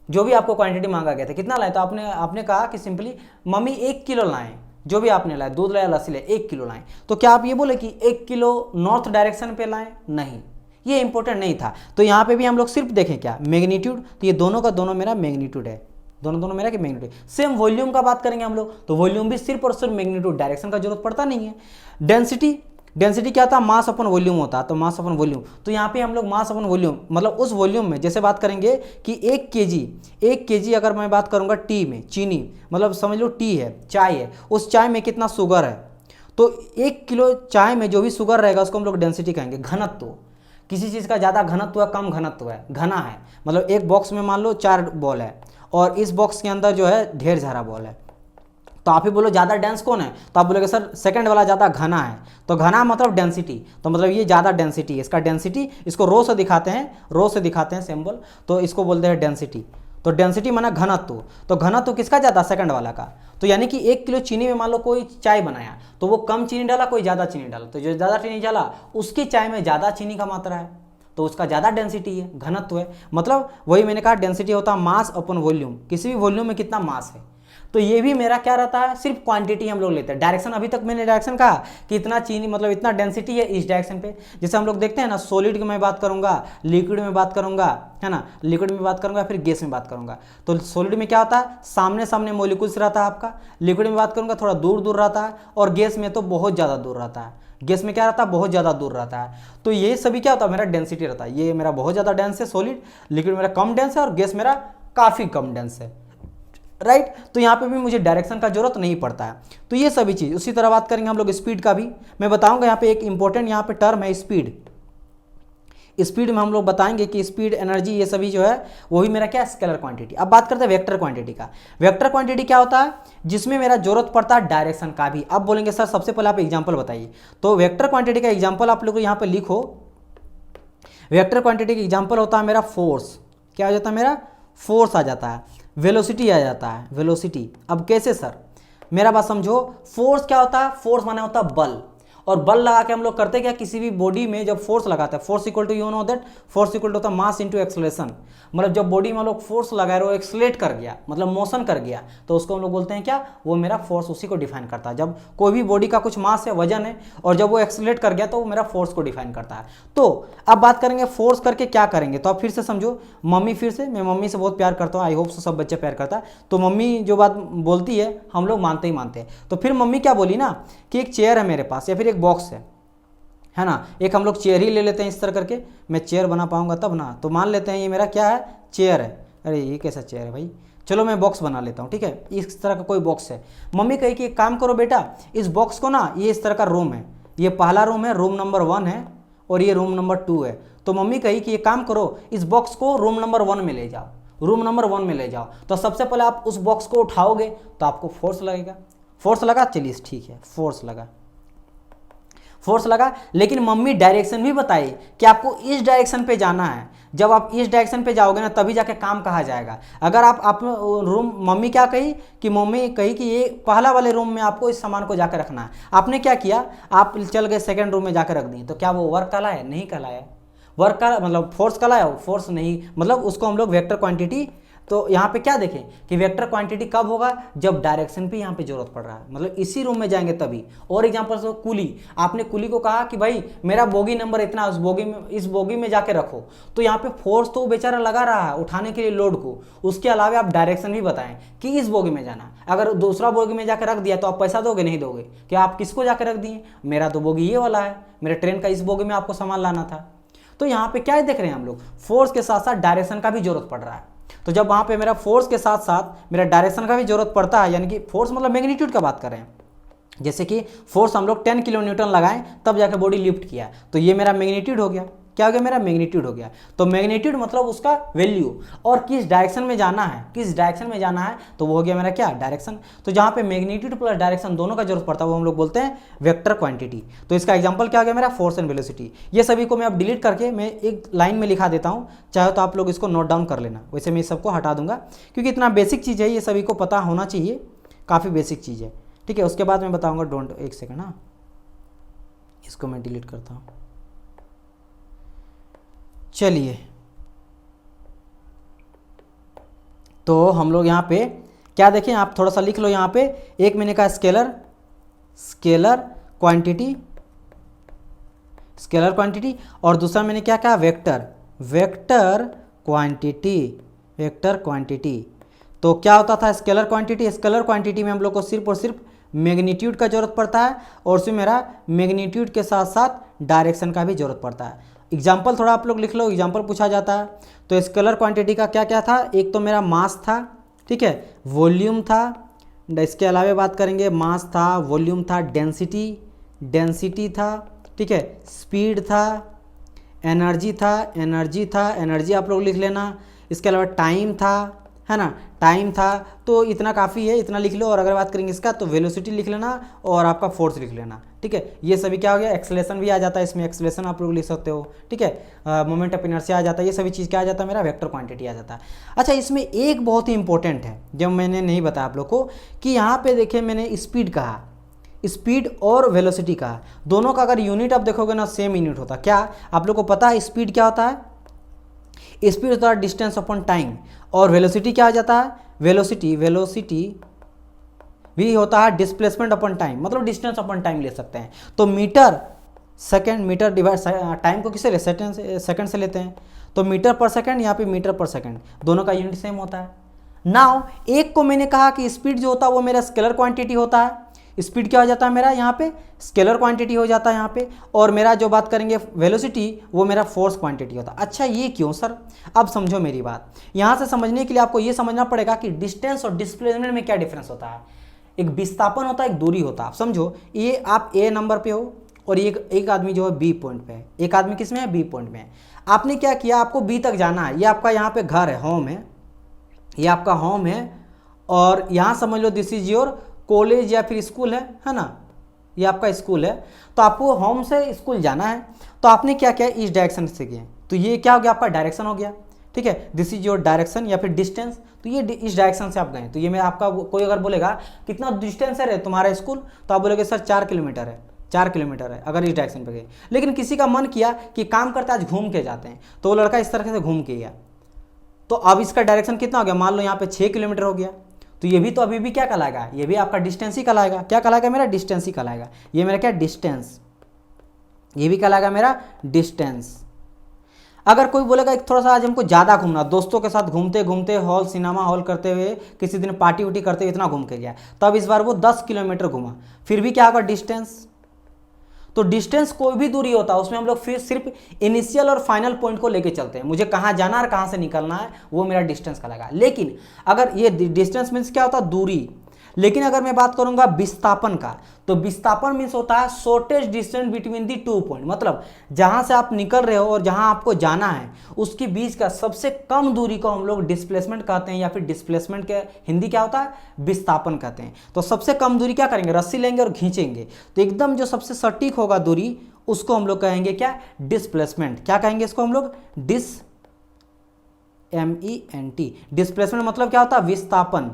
जो भी आपको क्वांटिटी मांगा गया था कितना लाए, तो आपने कहा कि सिंपली मम्मी 1 किलो लाएं, जो भी आपने लाए, दूध लाया, लस्सी लाए, 1 किलो लाएं। तो क्या आप ये बोले कि 1 किलो नॉर्थ डायरेक्शन पे लाएं? नहीं, ये इंपॉर्टेंट नहीं था। तो यहाँ पे भी हम लोग सिर्फ देखें क्या, मैग्नीट्यूड, तो ये दोनों का दोनों मेरा मैग्नीट्यूड है, दोनों मेरा कि मैग्नीट्यूड। सेम वॉल्यूम का बात करेंगे हम लोग, तो वॉल्यूम भी सिर्फ और सिर्फ मैग्नीट्यूड, डायरेक्शन का जरूरत पड़ता नहीं है। डेंसिटी, डेंसिटी क्या था, मास अपन वॉल्यूम होता, तो मास अपन वॉल्यूम, तो यहाँ पे हम लोग मास अपन वॉल्यूम मतलब उस वॉल्यूम में, जैसे बात करेंगे कि 1 केजी अगर मैं बात करूँगा टी में, चीनी मतलब समझ लो टी है, चाय है, उस चाय में कितना शुगर है, तो 1 किलो चाय में जो भी शुगर रहेगा उसको हम लोग डेंसिटी कहेंगे। घनत्व, किसी चीज़ का ज़्यादा घनत्व है, कम घनत्व है, घना है, मतलब एक बॉक्स में मान लो 4 बॉल है और इस बॉक्स के अंदर जो है ढेर सारा बॉल है, तो आप ही बोलो ज़्यादा डेंस कौन है, तो आप बोलोगे सर सेकंड वाला ज़्यादा घना है, तो घना मतलब डेंसिटी, तो मतलब ये ज़्यादा डेंसिटी है, इसका डेंसिटी, इसको रो से दिखाते हैं सिंबल, तो इसको बोलते हैं डेंसिटी। तो डेंसिटी माना घनत्व, तो घनत्व किसका ज़्यादा, सेकंड वाला का। तो यानी कि 1 किलो चीनी में मान लो कोई चाय बनाया, तो वो कम चीनी डाला, कोई ज़्यादा चीनी डाला, तो जो ज़्यादा चीनी डाला उसकी चाय में ज़्यादा चीनी का मात्रा है, तो उसका ज़्यादा डेंसिटी है, घनत्व है। मतलब वही मैंने कहा डेंसिटी होता है मास अपन वॉल्यूम, किसी भी वॉल्यूम में कितना मास है। तो ये भी मेरा क्या रहता है, सिर्फ क्वांटिटी हम लोग लेते हैं। डायरेक्शन अभी तक मैंने डायरेक्शन कहा कि इतना चीनी मतलब इतना डेंसिटी है इस डायरेक्शन पे, जैसे हम लोग देखते हैं ना, सॉलिड की मैं बात करूंगा, लिक्विड में बात करूंगा, है ना, लिक्विड में बात करूंगा, फिर गैस में बात करूंगा। तो सॉलिड में क्या होता है, सामने सामने मॉलिक्यूल्स रहता है आपका, लिक्विड में बात करूंगा थोड़ा दूर दूर रहता है, और गैस में तो बहुत ज़्यादा दूर रहता है। गैस में क्या रहता है, बहुत ज़्यादा दूर रहता है। तो ये सभी क्या होता है, मेरा डेंसिटी रहता है। ये मेरा बहुत ज़्यादा डेंस है सॉलिड, लिक्विड मेरा कम डेंस है, और गैस मेरा काफ़ी कम डेंस है, राइट। तो यहाँ पे भी मुझे डायरेक्शन का जरूरत नहीं पड़ता है। तो ये सभी चीज़, उसी तरह बात करेंगे हम लोग स्पीड का भी, मैं बताऊंगा यहाँ पे एक इंपॉर्टेंट यहाँ पे टर्म है स्पीड। स्पीड में हम लोग बताएंगे कि स्पीड, एनर्जी, ये सभी जो है वही मेरा क्या, स्केलर क्वांटिटी। अब बात करते हैं वेक्टर क्वांटिटी का। वेक्टर क्वांटिटी क्या होता है, जिसमें मेरा जरूरत पड़ता है डायरेक्शन का भी। अब बोलेंगे सर सबसे पहले आप एग्जाम्पल बताइए, तो वेक्टर क्वांटिटी का एग्जाम्पल आप लोग यहाँ पे लिखो। वेक्टर क्वांटिटी का एग्जाम्पल होता है मेरा फोर्स, क्या हो जाता है मेरा, फोर्स आ जाता है, वेलोसिटी आ जाता है, वेलोसिटी। अब कैसे सर, मेरा बात समझो, फोर्स क्या होता है, फोर्स माने होता है बल, और बल लगा के हम लोग करते क्या, किसी भी बॉडी में जब फोर्स लगाते हैं, force equal to you know that, force equal to होता है मास इनटू एक्सेलरेशन। मतलब जब बॉडी में लोग फोर्स लगा रहे हो, एक्सलेट कर गया मतलब मोशन कर गया, तो उसको हम लोग बोलते हैं क्या, वो मेरा फोर्स उसी को डिफाइन करता है। जब कोई भी बॉडी का कुछ मास है, वजन है, और जब वो एक्सलेट कर गया तो वो मेरा फोर्स को डिफाइन करता है। तो अब बात करेंगे फोर्स करके क्या करेंगे, तो आप फिर से समझो, मम्मी, फिर से मैं मम्मी से बहुत प्यार करता हूँ, आई होप सब बच्चे प्यार करता है, तो मम्मी जो बात बोलती है हम लोग मानते ही मानते हैं। तो फिर मम्मी क्या बोली ना कि एक चेयर है मेरे पास या फिर एक बॉक्स है ना, एक हम लोग चेयर ही ले लेते हैं इस तरह करके, मैं चेयर बना पाऊंगा तब ना, तो मान लेते हैं ये मेरा क्या है, चेयर है। अरे ये कैसा चेयर है भाई, चलो मैं बॉक्स बना लेता हूँ, ठीक है, इस तरह का कोई बॉक्स है। मम्मी कही कि एक काम करो बेटा, इस बॉक्स को ना, ये इस तरह का रूम है, ये पहला रूम है, रूम नंबर 1 है, और ये रूम नंबर 2 है। तो मम्मी कही कि एक काम करो, इस बॉक्स को रूम नंबर 1 में ले जाओ, रूम नंबर 1 में ले जाओ। तो सबसे पहले आप उस बॉक्स को उठाओगे तो आपको फोर्स लगेगा, फोर्स लगा, चलिए ठीक है, फोर्स लगा। फोर्स लगा, लेकिन मम्मी डायरेक्शन भी बताई कि आपको इस डायरेक्शन पे जाना है। जब आप इस डायरेक्शन पे जाओगे ना तभी जाके काम कहा जाएगा। अगर आप रूम, मम्मी क्या कही कि मम्मी कही कि ये पहला वाले रूम में आपको इस सामान को जाकर रखना है, आपने क्या किया, आप चल गए सेकंड रूम में जाकर रख दिए, तो क्या वो वर्क कहलाया? नहीं कहलाया। वर्क का मतलब फोर्स कहलाया? फोर्स नहीं, मतलब उसको हम लोग वेक्टर क्वांटिटी। तो यहाँ पे क्या देखें कि वेक्टर क्वांटिटी कब होगा? जब डायरेक्शन पे यहाँ पे जरूरत पड़ रहा है, मतलब इसी रूम में जाएंगे तभी। और एग्जांपल से कुली, आपने कुली को कहा कि भाई मेरा बोगी नंबर इतना, उस बोगी में, इस बोगी में जाके रखो, तो यहाँ पे फोर्स तो बेचारा लगा रहा है उठाने के लिए लोड को, उसके अलावा आप डायरेक्शन भी बताएं कि इस बोगी में जाना। अगर दूसरा बोगी में जाकर रख दिया तो आप पैसा दोगे? नहीं दोगे। क्या आप किसको जाकर रख दिए? मेरा तो बोगी ये वाला है, मेरे ट्रेन का इस बोगी में आपको सामान लाना था। तो यहाँ पे क्या देख रहे हैं हम लोग, फोर्स के साथ साथ डायरेक्शन का भी जरूरत पड़ रहा है। तो जब वहां पे मेरा फोर्स के साथ साथ मेरा डायरेक्शन का भी जरूरत पड़ता है, यानी कि फोर्स मतलब मैग्नीट्यूड का बात कर रहे हैं, जैसे कि फोर्स हम लोग 10 किलो न्यूटन लगाएं तब जाकर बॉडी लिफ्ट किया, तो ये मेरा मैग्नीट्यूड हो गया। क्या हो गया? मेरा मैग्नीट्यूड हो गया। तो मैग्नीट्यूड मतलब उसका वैल्यू, और किस डायरेक्शन में जाना है, किस डायरेक्शन में जाना है, तो वो हो गया मेरा क्या? डायरेक्शन। तो जहाँ पे मैग्नीट्यूड प्लस डायरेक्शन दोनों का जरूरत पड़ता है वो हम लोग बोलते हैं वेक्टर क्वांटिटी। तो इसका एग्जांपल क्या हो गया मेरा? Force and velocity. ये सभी को मैं अब डिलीट करके मैं एक लाइन में लिखा देता हूँ, चाहे तो आप लोग इसको नोट डाउन कर लेना। वैसे मैं सबको हटा दूंगा क्योंकि इतना बेसिक चीज़ है, ये सभी को पता होना चाहिए, काफ़ी बेसिक चीज़ है। ठीक है, उसके बाद मैं बताऊँगा। डोंट, एक सेकेंड, हाँ इसको मैं डिलीट करता हूँ। चलिए, तो हम लोग यहाँ पे क्या देखें, आप थोड़ा सा लिख लो यहाँ पे। एक मैंने कहा scalar, scalar quantity, scalar quantity, और दूसरा मैंने क्या कहा? Vector, vector quantity, vector quantity. तो क्या होता था स्केलर क्वांटिटी? स्केलर क्वांटिटी में हम लोग को सिर्फ और सिर्फ मैग्नीट्यूड का जरूरत पड़ता है, और उसमें मेरा मैग्नीट्यूड के साथ साथ डायरेक्शन का भी जरूरत पड़ता है। एग्जाम्पल थोड़ा आप लोग लिख लो, एग्जाम्पल पूछा जाता है। तो स्केलर क्वांटिटी का क्या क्या था? एक तो मेरा मास था, ठीक है, वॉल्यूम था, इसके अलावा बात करेंगे मास था, वॉल्यूम था, डेंसिटी, डेंसिटी था, ठीक है, स्पीड था, एनर्जी था, एनर्जी था, एनर्जी आप लोग लिख लेना। इसके अलावा टाइम था, है ना, टाइम था। तो इतना काफ़ी है, इतना लिख लो। और अगर बात करेंगे इसका तो वेलोसिटी लिख लेना और आपका फोर्स लिख लेना। ठीक है, ये सभी क्या हो गया? एक्सेलेरेशन भी आ जाता है इसमें, एक्सेलेरेशन आप लोग लिख सकते हो। ठीक है, मोमेंट ऑफ इनर्शिया आ जाता है, ये सभी चीज़ क्या आ जाता है? मेरा वेक्टर क्वांटिटी आ जाता है। अच्छा, इसमें एक बहुत ही इंपॉर्टेंट है जो मैंने नहीं बताया आप लोग को, कि यहाँ पे देखिए मैंने स्पीड कहा, स्पीड और वेलोसिटी कहा, दोनों का अगर यूनिट आप देखोगे ना सेम यूनिट होता। क्या आप लोग को पता है स्पीड क्या होता है? स्पीड होता है डिस्टेंस अपॉन टाइम, और वेलोसिटी क्या आ जाता है? वेलोसिटी, वेलोसिटी भी होता है डिस्प्लेसमेंट अपॉन टाइम, मतलब डिस्टेंस अपॉन टाइम ले सकते हैं। तो metre second, metre divide time को किससे ले? सेकंड से लेते हैं, तो मीटर पर सेकंड, यहाँ पे मीटर पर सेकंड, दोनों का यूनिट सेम होता है। नाउ एक को मैंने कहा कि स्पीड जो होता है वो मेरा स्केलर क्वांटिटी होता है, स्पीड क्या हो जाता है मेरा? यहाँ पे स्केलर क्वांटिटी हो जाता है यहाँ पे, और मेरा जो बात करेंगे वेलोसिटी वो मेरा फोर्स क्वांटिटी होता है। अच्छा, ये क्यों सर? अब समझो मेरी बात। यहाँ से समझने के लिए आपको ये समझना पड़ेगा कि डिस्टेंस और डिस्प्लेसमेंट में क्या डिफरेंस होता है। एक विस्थापन होता है, एक दूरी होता है। आप समझो, ये आप ए नंबर पे हो और एक आदमी जो है बी पॉइंट पे है, एक आदमी किस में है? बी पॉइंट में है। आपने क्या किया? आपको बी तक जाना है, ये आपका यहाँ पे घर है, होम है, ये आपका होम है, और यहाँ समझ लो दिस इज योर कॉलेज या फिर स्कूल है ना, ये आपका स्कूल है। तो आपको होम से स्कूल जाना है, तो आपने क्या किया? इस डायरेक्शन से किया, तो ये क्या हो गया? आपका डायरेक्शन हो गया। ठीक है, दिस इज योर डायरेक्शन या फिर डिस्टेंस, तो ये इस डायरेक्शन से आप गए। तो ये मैं आपका, कोई अगर बोलेगा कितना डिस्टेंस है तुम्हारा स्कूल, तो आप बोलोगे सर 4 किलोमीटर है, 4 किलोमीटर है, अगर इस डायरेक्शन पे गए। लेकिन किसी का मन किया कि काम करते आज घूम के जाते हैं, तो वो लड़का इस तरह से घूम के गया, तो अब इसका डायरेक्शन कितना हो गया? मान लो यहाँ पे 6 किलोमीटर हो गया, तो ये भी तो अभी भी क्या कहलाएगा? ये भी आपका डिस्टेंस ही कहलाएगा। क्या कहलाएगा? मेरा डिस्टेंस ही कहलाएगा। ये मेरा क्या? डिस्टेंस, ये भी कहलाएगा मेरा डिस्टेंस। अगर कोई बोलेगा एक थोड़ा सा आज हमको ज़्यादा घूमना, दोस्तों के साथ घूमते घूमते हॉल, सिनेमा हॉल करते हुए, किसी दिन पार्टी उटी करते हुए इतना घूम के गया, तब इस बार वो 10 किलोमीटर घूमा, फिर भी क्या होगा? डिस्टेंस। तो डिस्टेंस कोई भी दूरी होता है उसमें हम लोग फिर सिर्फ इनिशियल और फाइनल पॉइंट को लेके चलते हैं, मुझे कहाँ जाना और कहाँ से निकलना है, वो मेरा डिस्टेंस कहलाएगा। लेकिन अगर ये डिस्टेंस मीन्स क्या होता है? दूरी। लेकिन अगर मैं बात करूंगा विस्थापन का, तो विस्थापन मीन्स होता है shortest distance between the 2 point, मतलब जहां से आप निकल रहे हो और जहां आपको जाना है उसके बीच का सबसे कम दूरी को हम लोग डिस्प्लेसमेंट कहते हैं, या फिर डिस्प्लेसमेंट के हिंदी क्या होता है, विस्थापन कहते हैं। तो सबसे कम दूरी क्या करेंगे, रस्सी लेंगे और खींचेंगे, तो एकदम जो सबसे सटीक होगा दूरी उसको हम लोग कहेंगे क्या, डिस्प्लेसमेंट। क्या कहेंगे इसको हम लोग, MENT। डिस्प्लेसमेंट मतलब क्या होता है, विस्थापन।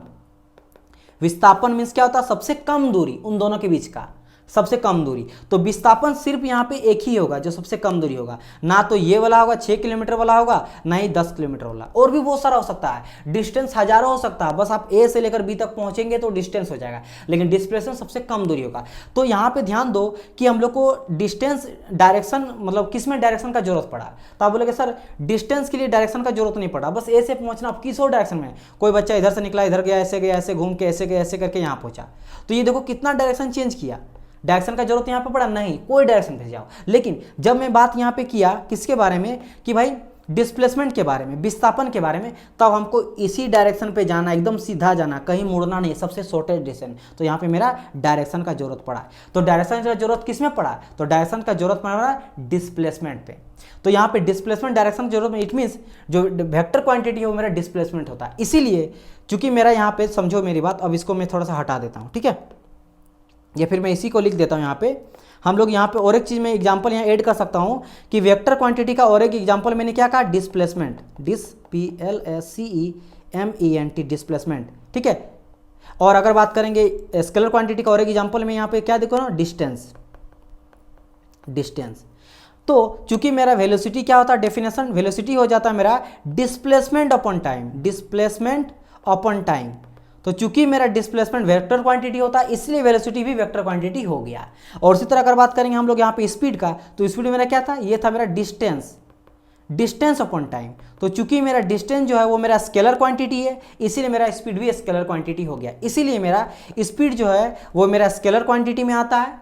विस्थापन मीन्स क्या होता है, सबसे कम दूरी उन दोनों के बीच का, सबसे कम दूरी। तो विस्थापन सिर्फ यहाँ पे एक ही होगा जो सबसे कम दूरी होगा, ना तो ये वाला होगा 6 किलोमीटर वाला होगा, ना ही 10 किलोमीटर वाला, और भी बहुत सारा हो सकता है, डिस्टेंस हजारों हो सकता है, बस आप ए से लेकर बी तक पहुंचेंगे तो डिस्टेंस हो जाएगा, लेकिन डिस्प्लेसमेंट सबसे कम दूरी होगा। तो यहाँ पे ध्यान दो कि हम लोग को डिस्टेंस डायरेक्शन, मतलब किस में डायरेक्शन का जरूरत पड़ा, तो आप बोलेगे सर डिस्टेंस के लिए डायरेक्शन का जरूरत नहीं पड़ा, बस ए से पहुंचना, आप किस और डायरेक्शन में, कोई बच्चा इधर से निकला, इधर गया, ऐसे घूम के, ऐसे गया, ऐसे करके यहाँ पहुंचा, तो ये देखो कितना डायरेक्शन चेंज किया, डायरेक्शन का जरूरत यहाँ पे पड़ा नहीं, कोई डायरेक्शन पे जाओ। लेकिन जब मैं बात यहाँ पे किया किसके बारे में, कि भाई डिस्प्लेसमेंट के बारे में, विस्थापन के बारे में, तब हमको इसी डायरेक्शन पे जाना, एकदम सीधा जाना, कहीं मुड़ना नहीं, सबसे शॉर्टेस्ट डिस्टेंस। तो यहाँ पे मेरा डायरेक्शन का जरूरत पड़ा। तो डायरेक्शन का जरूरत किस में पड़ा, तो डायरेक्शन का जरूरत पड़ा डिस्प्लेसमेंट पे। तो यहाँ पे डिस्प्लेसमेंट डायरेक्शन की जरूरत में, इट मीन्स जो वेक्टर क्वांटिटी है वो मेरा डिस्प्लेसमेंट होता है। इसीलिए चूंकि मेरा यहाँ पे, समझो मेरी बात, अब इसको मैं थोड़ा सा हटा देता हूँ, ठीक है, या फिर मैं इसी को लिख देता हूँ यहाँ पे। हम लोग यहाँ पे और एक चीज़ में एग्जांपल यहाँ ऐड कर सकता हूँ कि वेक्टर क्वांटिटी का और एक एग्जांपल मैंने क्या कहा, डिस्प्लेसमेंट, PLACEMENT, डिस्प्लेसमेंट, ठीक है। और अगर बात करेंगे स्केलर क्वांटिटी का और एक एग्जांपल में यहाँ पे क्या देखो ना, डिस्टेंस। तो चूंकि मेरा वेलोसिटी क्या होता है, डेफिनेशन वेलोसिटी हो जाता है मेरा displacement upon time, displacement upon time. तो चूंकि मेरा डिस्प्लेसमेंट वेक्टर क्वांटिटी होता है, इसलिए वेलोसिटी भी वेक्टर क्वांटिटी हो गया। और इसी तरह अगर बात करेंगे हम लोग यहाँ पे स्पीड का, तो स्पीड मेरा क्या था, ये था मेरा डिस्टेंस अपॉन टाइम। तो चूंकि मेरा डिस्टेंस जो है वो मेरा स्केलर क्वांटिटी है, इसीलिए मेरा स्पीड भी स्केलर क्वांटिटी हो गया। इसीलिए मेरा स्पीड जो है वो मेरा स्केलर क्वांटिटी में आता है,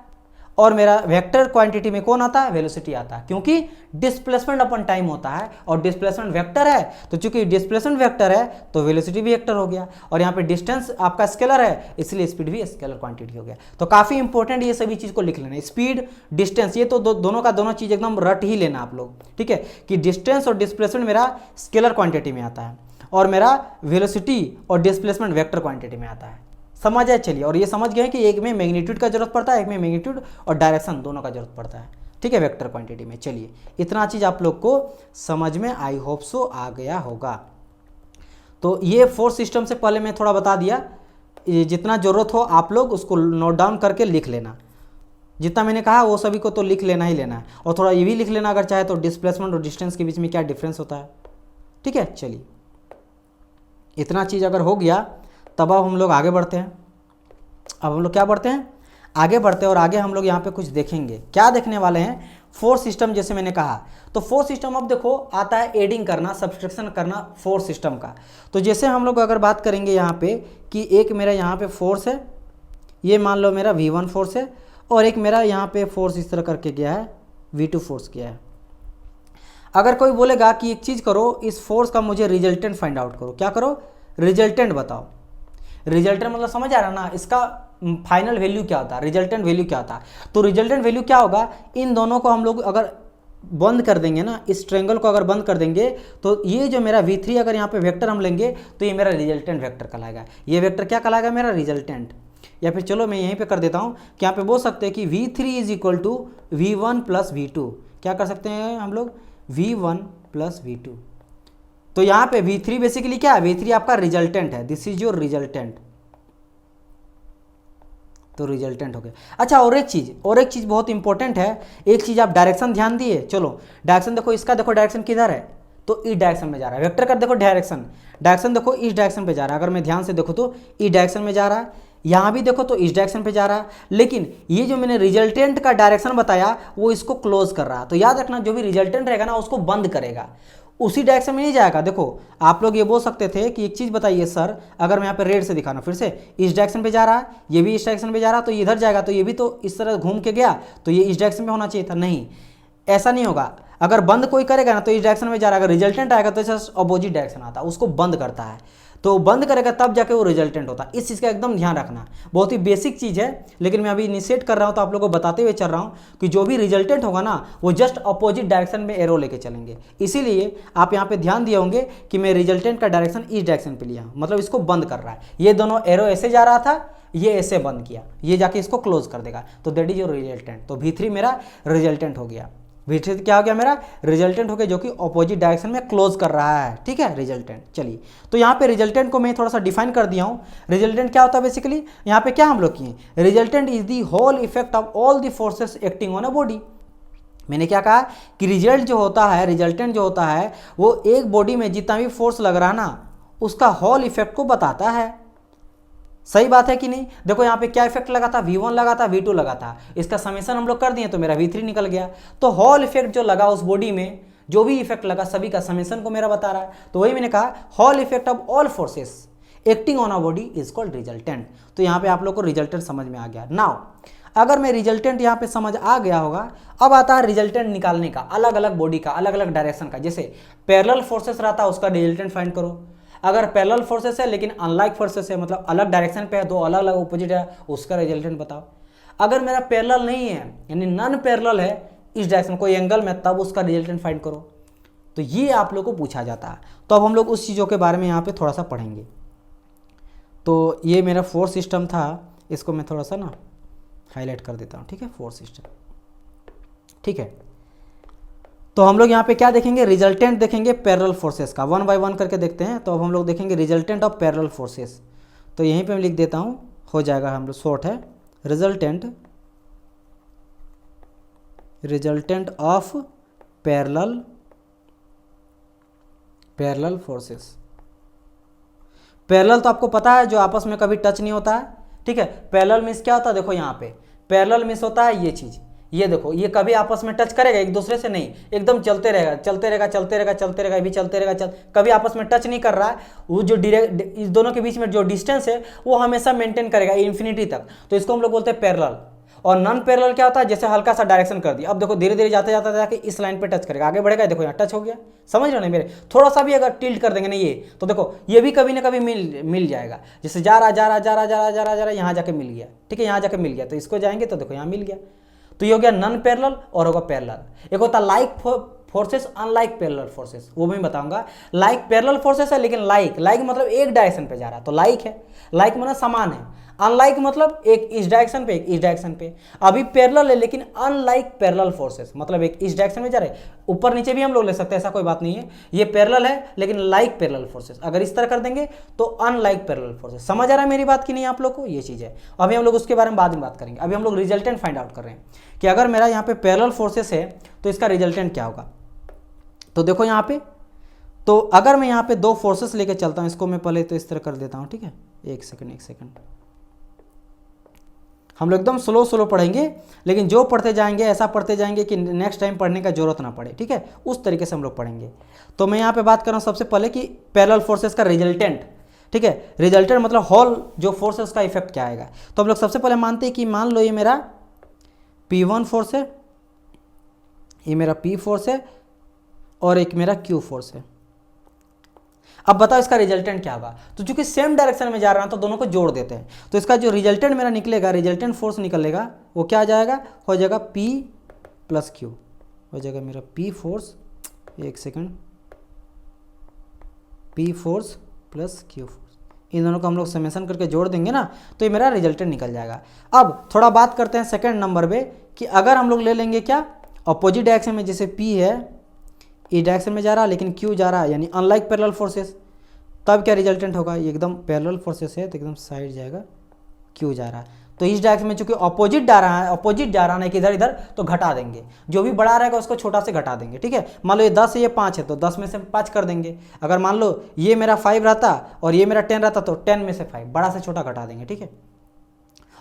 और मेरा वेक्टर क्वांटिटी में कौन आता है, वेलोसिटी आता है, क्योंकि डिस्प्लेसमेंट अपन टाइम होता है और डिस्प्लेसमेंट वेक्टर है। तो चूंकि डिस्प्लेसमेंट वेक्टर है तो वेलोसिटी भी वेक्टर हो गया, और यहाँ पे डिस्टेंस आपका स्केलर है, इसलिए स्पीड भी स्केलर क्वांटिटी हो गया। तो काफी इंपॉर्टेंट ये सभी चीज को लिख लेना, स्पीड डिस्टेंस, ये तो दोनों का दोनों चीज एकदम रट ही लेना आप लोग, ठीक है, कि डिस्टेंस और डिस्प्लेसमेंट मेरा स्केलर क्वांटिटी में आता है, और मेरा वेलोसिटी और डिस्प्लेसमेंट वेक्टर क्वांटिटी में आता है। समझ आए, चलिए। और ये समझ गए कि एक में मैग्नीट्यूड का जरूरत पड़ता है, एक में मैग्नीट्यूड और डायरेक्शन दोनों का जरूरत पड़ता है, ठीक है, वेक्टर क्वांटिटी में। चलिए, इतना चीज आप लोग को समझ में आई होप सो आ गया होगा। तो ये फोर्स सिस्टम से पहले मैं थोड़ा बता दिया, जितना जरूरत हो आप लोग उसको नोट डाउन करके लिख लेना, जितना मैंने कहा वो सभी को तो लिख लेना ही लेना है, और थोड़ा ये भी लिख लेना अगर चाहे तो डिस्प्लेसमेंट और डिस्टेंस के बीच में क्या डिफरेंस होता है, ठीक है। चलिए, इतना चीज अगर हो गया तब अब हम लोग आगे बढ़ते हैं। अब हम लोग क्या बढ़ते हैं, आगे बढ़ते हैं, और आगे हम लोग यहाँ पे कुछ देखेंगे। क्या देखने वाले हैं, फोर्स सिस्टम, जैसे मैंने कहा। तो फोर्स सिस्टम अब देखो आता है एडिंग करना, सब्सट्रैक्शन करना फोर्स सिस्टम का। तो जैसे हम लोग अगर बात करेंगे यहाँ पे कि एक मेरा यहाँ पे फोर्स है, ये मान लो मेरा V1 फोर्स है, और एक मेरा यहाँ पे फोर्स इस तरह करके गया है, V2 फोर्स गया है। अगर कोई बोलेगा कि एक चीज़ करो, इस फोर्स का मुझे रिजल्टेंट फाइंड आउट करो, क्या करो, रिजल्टेंट बताओ। रिजल्टेंट मतलब समझ आ रहा ना, इसका फाइनल वैल्यू क्या होता है, रिजल्टेंट वैल्यू क्या होता है। तो रिजल्टेंट वैल्यू क्या होगा, इन दोनों को हम लोग अगर बंद कर देंगे ना, इस ट्रायंगल को अगर बंद कर देंगे, तो ये जो मेरा V3 अगर यहाँ पे वेक्टर हम लेंगे तो ये मेरा रिजल्टेंट वेक्टर कहलाएगा। ये वेक्टर क्या कहलाएगा, मेरा रिजल्टेंट। या फिर चलो मैं यहीं पे कर देता हूँ कि यहाँ पे बोल सकते हैं कि V3 is equal to V1 plus V2। क्या कर सकते हैं हम लोग, V1 प्लस V2। तो यहाँ पे V3 बेसिकली क्या है, V3 आपका रिजल्टेंट है, दिस इज योर रिजल्टेंट। तो रिजल्टेंट हो गया। अच्छा, और एक चीज बहुत इंपॉर्टेंट है, एक चीज आप डायरेक्शन ध्यान दिए, चलो डायरेक्शन देखो, इसका देखो डायरेक्शन किधर है, तो इस डायरेक्शन में जा रहा है। वेक्टर का देखो डायरेक्शन देखो इस डायरेक्शन पे जा रहा है, अगर मैं ध्यान से देखो तो इस डायरेक्शन में जा रहा है, यहाँ भी देखो तो इस डायरेक्शन पे जा रहा है, लेकिन ये जो मैंने रिजल्टेंट का डायरेक्शन बताया वो इसको क्लोज कर रहा है। तो याद रखना, जो भी रिजल्टेंट रहेगा ना उसको बंद करेगा, उसी डायरेक्शन में नहीं जाएगा। देखो आप लोग ये बोल सकते थे कि एक चीज़ बताइए सर, अगर मैं यहाँ पे रेड से दिखाना, फिर से इस डायरेक्शन पे जा रहा है, ये भी इस डायरेक्शन पे जा रहा है, तो इधर जाएगा, तो ये भी तो इस तरह घूम के गया, तो ये इस डायरेक्शन में होना चाहिए था। नहीं, ऐसा नहीं होगा। अगर बंद कोई करेगा ना तो इस डायरेक्शन में जा रहा है, अगर रिजल्टेंट आएगा तो जस्ट अपोजिट डायरेक्शन आता है, उसको बंद करता है। तो बंद करेगा तब जाके वो रिजल्टेंट होता है। इस चीज़ का एकदम ध्यान रखना, बहुत ही बेसिक चीज़ है, लेकिन मैं अभी इनिशिएट कर रहा हूँ तो आप लोगों को बताते हुए चल रहा हूँ कि जो भी रिजल्टेंट होगा ना वो जस्ट अपोजिट डायरेक्शन में एरो लेके चलेंगे। इसीलिए आप यहाँ पे ध्यान दिए होंगे कि मैं रिजल्टेंट का डायरेक्शन इस डायरेक्शन पे लिया, मतलब इसको बंद कर रहा है। ये दोनों एरो ऐसे जा रहा था, ये ऐसे बंद किया, ये जाके इसको क्लोज कर देगा, तो दैट इज योर रिजल्टेंट। तो V3 मेरा रिजल्टेंट हो गया। V3 क्या हो गया मेरा रिजल्टेंट हो गया, जो कि ऑपोजिट डायरेक्शन में क्लोज कर रहा है, ठीक है, रिजल्टेंट। चलिए, तो यहाँ पे रिजल्टेंट को मैं थोड़ा सा डिफाइन कर दिया हूँ। रिजल्टेंट क्या होता है बेसिकली, यहाँ पे क्या हम लोग किए, resultant is the whole effect of all the forces acting on a body. मैंने क्या कहा कि रिजल्ट जो होता है, रिजल्टेंट जो होता है, वो एक बॉडी में जितना भी फोर्स लग रहा है ना, उसका होल इफेक्ट को बताता है। सही बात है कि नहीं? देखो यहाँ पे क्या इफेक्ट लगा था, V1 लगा था, V2 लगा था, इसका समेशन हम लोग कर दिए तो मेरा V3 निकल गया। तो होल इफेक्ट जो लगा उस बॉडी में, जो भी इफेक्ट लगा सभी का समेशन को मेरा बता रहा है। तो वही मैंने कहा whole effect of all forces acting on a body is called resultant. तो यहाँ पे आप लोग को रिजल्टेंट समझ में आ गया। नाउ अगर मैं रिजल्टेंट यहाँ पे समझ आ गया होगा, अब आता है रिजल्टेंट निकालने का, अलग अलग बॉडी का, अलग अलग डायरेक्शन का। जैसे पैरेलल फोर्सेस रहता है उसका रिजल्टेंट फाइंड करो। अगर पैरेलल फोर्सेस है लेकिन अनलाइक फोर्सेस है, मतलब अलग डायरेक्शन पे है, दो अलग अलग ऑपोजिट है, उसका रिजल्टेंट बताओ। अगर मेरा पैरेलल नहीं है यानी नॉन पैरेलल है इस डायरेक्शन कोई एंगल में, तब उसका रिजल्टेंट फाइंड करो। तो ये आप लोग को पूछा जाता है। तो अब हम लोग उस चीज़ों के बारे में यहाँ पे थोड़ा सा पढ़ेंगे। तो ये मेरा फोर्स सिस्टम था, इसको मैं थोड़ा सा ना हाईलाइट कर देता हूँ, ठीक है, फोर्स सिस्टम, ठीक है। तो हम लोग यहाँ पे क्या देखेंगे, रिजल्टेंट देखेंगे पैरेलल फोर्सेस का, वन बाय वन करके देखते हैं। तो अब हम लोग देखेंगे रिजल्टेंट ऑफ पैरेलल फोर्सेस। तो यहीं पे मैं लिख देता हूँ, हो जाएगा, हम लोग शॉर्ट है, resultant of parallel forces. Parallel तो आपको पता है, जो आपस में कभी टच नहीं होता है, ठीक है। पैरेलल मीन्स क्या होता है, देखो यहाँ पे पैरेलल मीन्स होता है ये चीज़, ये देखो, ये कभी आपस में टच करेगा एक दूसरे से नहीं, एकदम चलते रहेगा, चलते रहेगा, चलते रहेगा, चलते रहेगा, भी चलते रहेगा, कभी आपस में टच नहीं कर रहा है। वो जो डायरेक्ट इस दोनों के बीच में जो डिस्टेंस है वो हमेशा मेंटेन करेगा इन्फिनिटी तक। तो इसको हम लोग बोलते हैं पैरेलल। और नॉन पैरेलल क्या होता है, जैसे हल्का सा डायरेक्शन कर दिया, अब देखो धीरे धीरे जाते जाते जाके इस लाइन पे टच करेगा, आगे बढ़ेगा, देखो यहाँ टच हो गया, समझ रहे हो मेरे। थोड़ा सा भी अगर टिल्ट कर देंगे ना ये, तो देखो ये भी कभी ना कभी मिल जाएगा। जैसे जा रहा यहाँ जाके मिल गया, ठीक है, यहाँ जाके मिल गया, तो इसको जाएंगे तो देखो यहाँ मिल गया। तो ये हो गया नॉन पैरेलल और होगा पैरेलल। एक होता like forces, unlike parallel forces, वो मैं बताऊंगा। लाइक पैरेलल फोर्सेस है लेकिन लाइक मतलब एक डायरेक्शन पे जा रहा है तो लाइक है, लाइक मतलब समान है। अनलाइक मतलब एक इस डायरेक्शन पे, एक इस डायरेक्शन पे। अभी पैरेलल है लेकिन अनलाइक पैरेलल फोर्सेस, मतलब एक इस डायरेक्शन में जा रहे, ऊपर नीचे भी हम लोग ले सकते हैं, ऐसा कोई बात नहीं है। ये पैरेलल है लेकिन लाइक पैरेलल फोर्सेस, अगर इस तरह कर देंगे तो अनलाइक पैरेलल फोर्सेस। समझ आ रहा है मेरी बात की नहीं आप लोग को, ये चीज़ है। अभी हम लोग उसके बारे में बाद में बात करेंगे। अभी हम लोग रिजल्टेंट फाइंड आउट कर रहे हैं कि अगर मेरा यहाँ पे पैरेलल फोर्सेस है तो इसका रिजल्टेंट क्या होगा। तो देखो यहाँ पे, तो अगर मैं यहाँ पे दो फोर्सेस लेके चलता हूँ, इसको मैं पहले तो इस तरह कर देता हूँ, ठीक है, एक सेकंड। हम लोग एकदम स्लो पढ़ेंगे, लेकिन जो पढ़ते जाएंगे ऐसा पढ़ते जाएंगे कि नेक्स्ट टाइम पढ़ने का जरूरत ना पड़े, ठीक है, उस तरीके से हम लोग पढ़ेंगे। तो मैं यहाँ पे बात कर रहा हूँ सबसे पहले कि पैरेलल फोर्सेस का रिजल्टेंट, ठीक है। रिजल्टेंट मतलब होल जो फोर्स है उसका इफेक्ट क्या आएगा। तो हम लोग सबसे पहले मानते हैं कि मान लो ये मेरा P1 फोर्स है, ये मेरा P फोर्स है और एक मेरा Q फोर्स है। अब बताओ इसका रिजल्टेंट क्या होगा। तो चूंकि सेम डायरेक्शन में जा रहा है तो दोनों को जोड़ देते हैं, तो इसका जो रिजल्टेंट मेरा निकलेगा, रिजल्टेंट फोर्स निकलेगा, वो क्या आ जाएगा, हो जाएगा P प्लस Q, हो जाएगा मेरा P फोर्स, एक second, P force plus Q force. इन दोनों को हम लोग समेशन करके जोड़ देंगे ना, तो ये मेरा रिजल्टेंट निकल जाएगा। अब थोड़ा बात करते हैं सेकंड नंबर पे कि अगर हम लोग ले लेंगे क्या, अपोजिट डायरेक्शन में, जैसे P है इस डायरेक्शन में जा रहा है लेकिन Q जा रहा है, यानी अनलाइक पैरेलल फोर्सेस, तब क्या रिजल्टेंट होगा, ये एकदम पैरेलल फोर्सेस है तो एकदम साइड जाएगा, Q जा रहा है। तो इस डायरेक्शन में चूंकि अपोजिट जा रहा है कि इधर इधर, तो घटा देंगे, जो भी बड़ा रहेगा उसको छोटा से घटा देंगे, ठीक है। मान लो ये 10 है, ये 5 है, तो 10 में से 5 कर देंगे। अगर मान लो ये मेरा 5 रहता और ये मेरा 10 रहता तो 10 में से 5, बड़ा से छोटा घटा देंगे, ठीक है।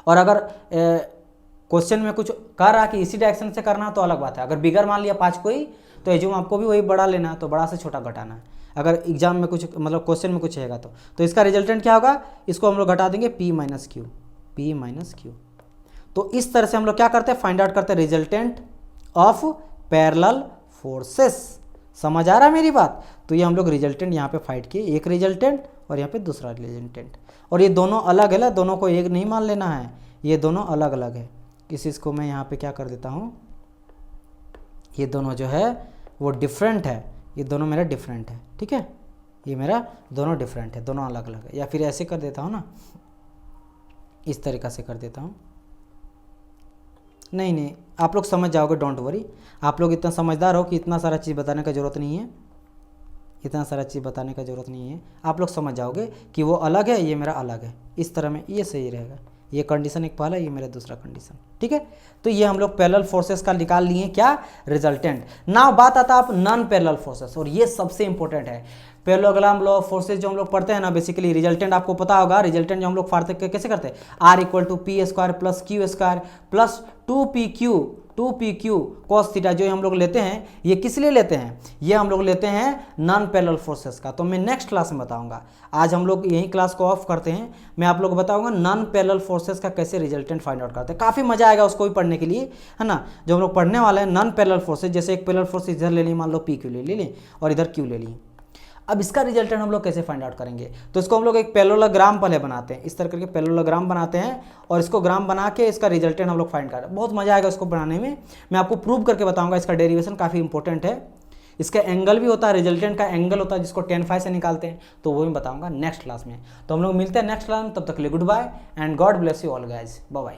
और अगर क्वेश्चन में कुछ कह रहा कि इसी डायरेक्शन से करना तो अलग बात है। अगर बिगर मान लिया 5 कोई, तो एज्यूम आपको भी वही बड़ा लेना, तो बड़ा से छोटा घटाना है। अगर एग्जाम में कुछ मतलब क्वेश्चन में कुछ रहेगा तो इसका रिजल्टेंट क्या होगा, इसको हम लोग घटा देंगे P माइनस Q। तो इस तरह से हम लोग क्या करते हैं, फाइंड आउट करते हैं रिजल्टेंट ऑफ पैरेलल फोर्सेस। समझ आ रहा है मेरी बात। तो ये हम लोग रिजल्टेंट यहाँ पे फाइंड किए, एक रिजल्टेंट और यहाँ पे दूसरा रिजल्टेंट। और ये दोनों अलग है ना, दोनों को एक नहीं मान लेना है, ये दोनों अलग अलग है। इस चीज़ को मैं यहाँ पे क्या कर देता हूँ, ये दोनों जो है वो डिफरेंट है, ये दोनों मेरा डिफरेंट है, ठीक है, ये मेरा दोनों डिफरेंट है, दोनों अलग अलग है। या फिर ऐसे कर देता हूँ ना, इस तरीक़ा से कर देता हूँ। नहीं आप लोग समझ जाओगे, डोंट वरी, आप लोग इतना समझदार हो कि इतना सारा चीज़ बताने का ज़रूरत नहीं है, इतना सारा चीज़ बताने का ज़रूरत नहीं है। आप लोग समझ जाओगे कि वो अलग है, ये मेरा अलग है, इस तरह में ये सही रहेगा। ये कंडीशन एक पहला, ये मेरा दूसरा कंडीशन, ठीक है। तो ये हम लोग पैरेलल फोर्सेस का निकाल लिए क्या, रिजल्टेंट। नाउ बात आता है आप नॉन पैरेलल फोर्सेस, और ये सबसे इंपॉर्टेंट है। पैरेललोग्राम लॉ ऑफ फोर्सेस जो हम लोग पढ़ते हैं ना, बेसिकली रिजल्टेंट आपको पता होगा, रिजल्टेंट जो हम लोग फाड़ते कैसे करते हैं, R equal to P square plus Q square plus 2pq cos theta, जो हम लोग लेते हैं, ये किस लिए लेते हैं, ये हम लोग लेते हैं नॉन पैरेलल फोर्सेस का। तो मैं नेक्स्ट क्लास में बताऊंगा, आज हम लोग यही क्लास को ऑफ करते हैं, मैं आप लोग को बताऊंगा नॉन पैरेलल फोर्सेस का कैसे रिजल्टेंट फाइंड आउट करते हैं। काफ़ी मजा आएगा उसको भी पढ़ने के लिए, है ना। जो हम लोग पढ़ने वाले हैं नॉन पैरेलल फोर्सेस, जैसे एक पैरेलल फोर्स इधर ले ली, मान लो PQ ले ली और इधर Q ले ली। अब इसका रिजल्टेंट हम लोग कैसे फाइंड आउट करेंगे, तो इसको हम लोग एक पैरेललोग्राम पहले बनाते हैं, इस तरह करके पैरेललोग्राम बनाते हैं, और इसको ग्राम बना के इसका रिजल्टेंट हम लोग फाइंड करते हैं। बहुत मजा आएगा इसको बनाने में, मैं आपको प्रूव करके बताऊंगा। इसका डेरिवेशन काफ़ी इंपॉर्टेंट है, इसका एंगल भी होता है, रिजल्टेंट का एंगल होता है जिसको tan phi से निकालते हैं, तो वो मैं बताऊंगा नेक्स्ट क्लास में। तो हम लोग मिलते हैं नेक्स्ट क्लास में, तब तक के लिए good bye and God bless you all guys, bye bye.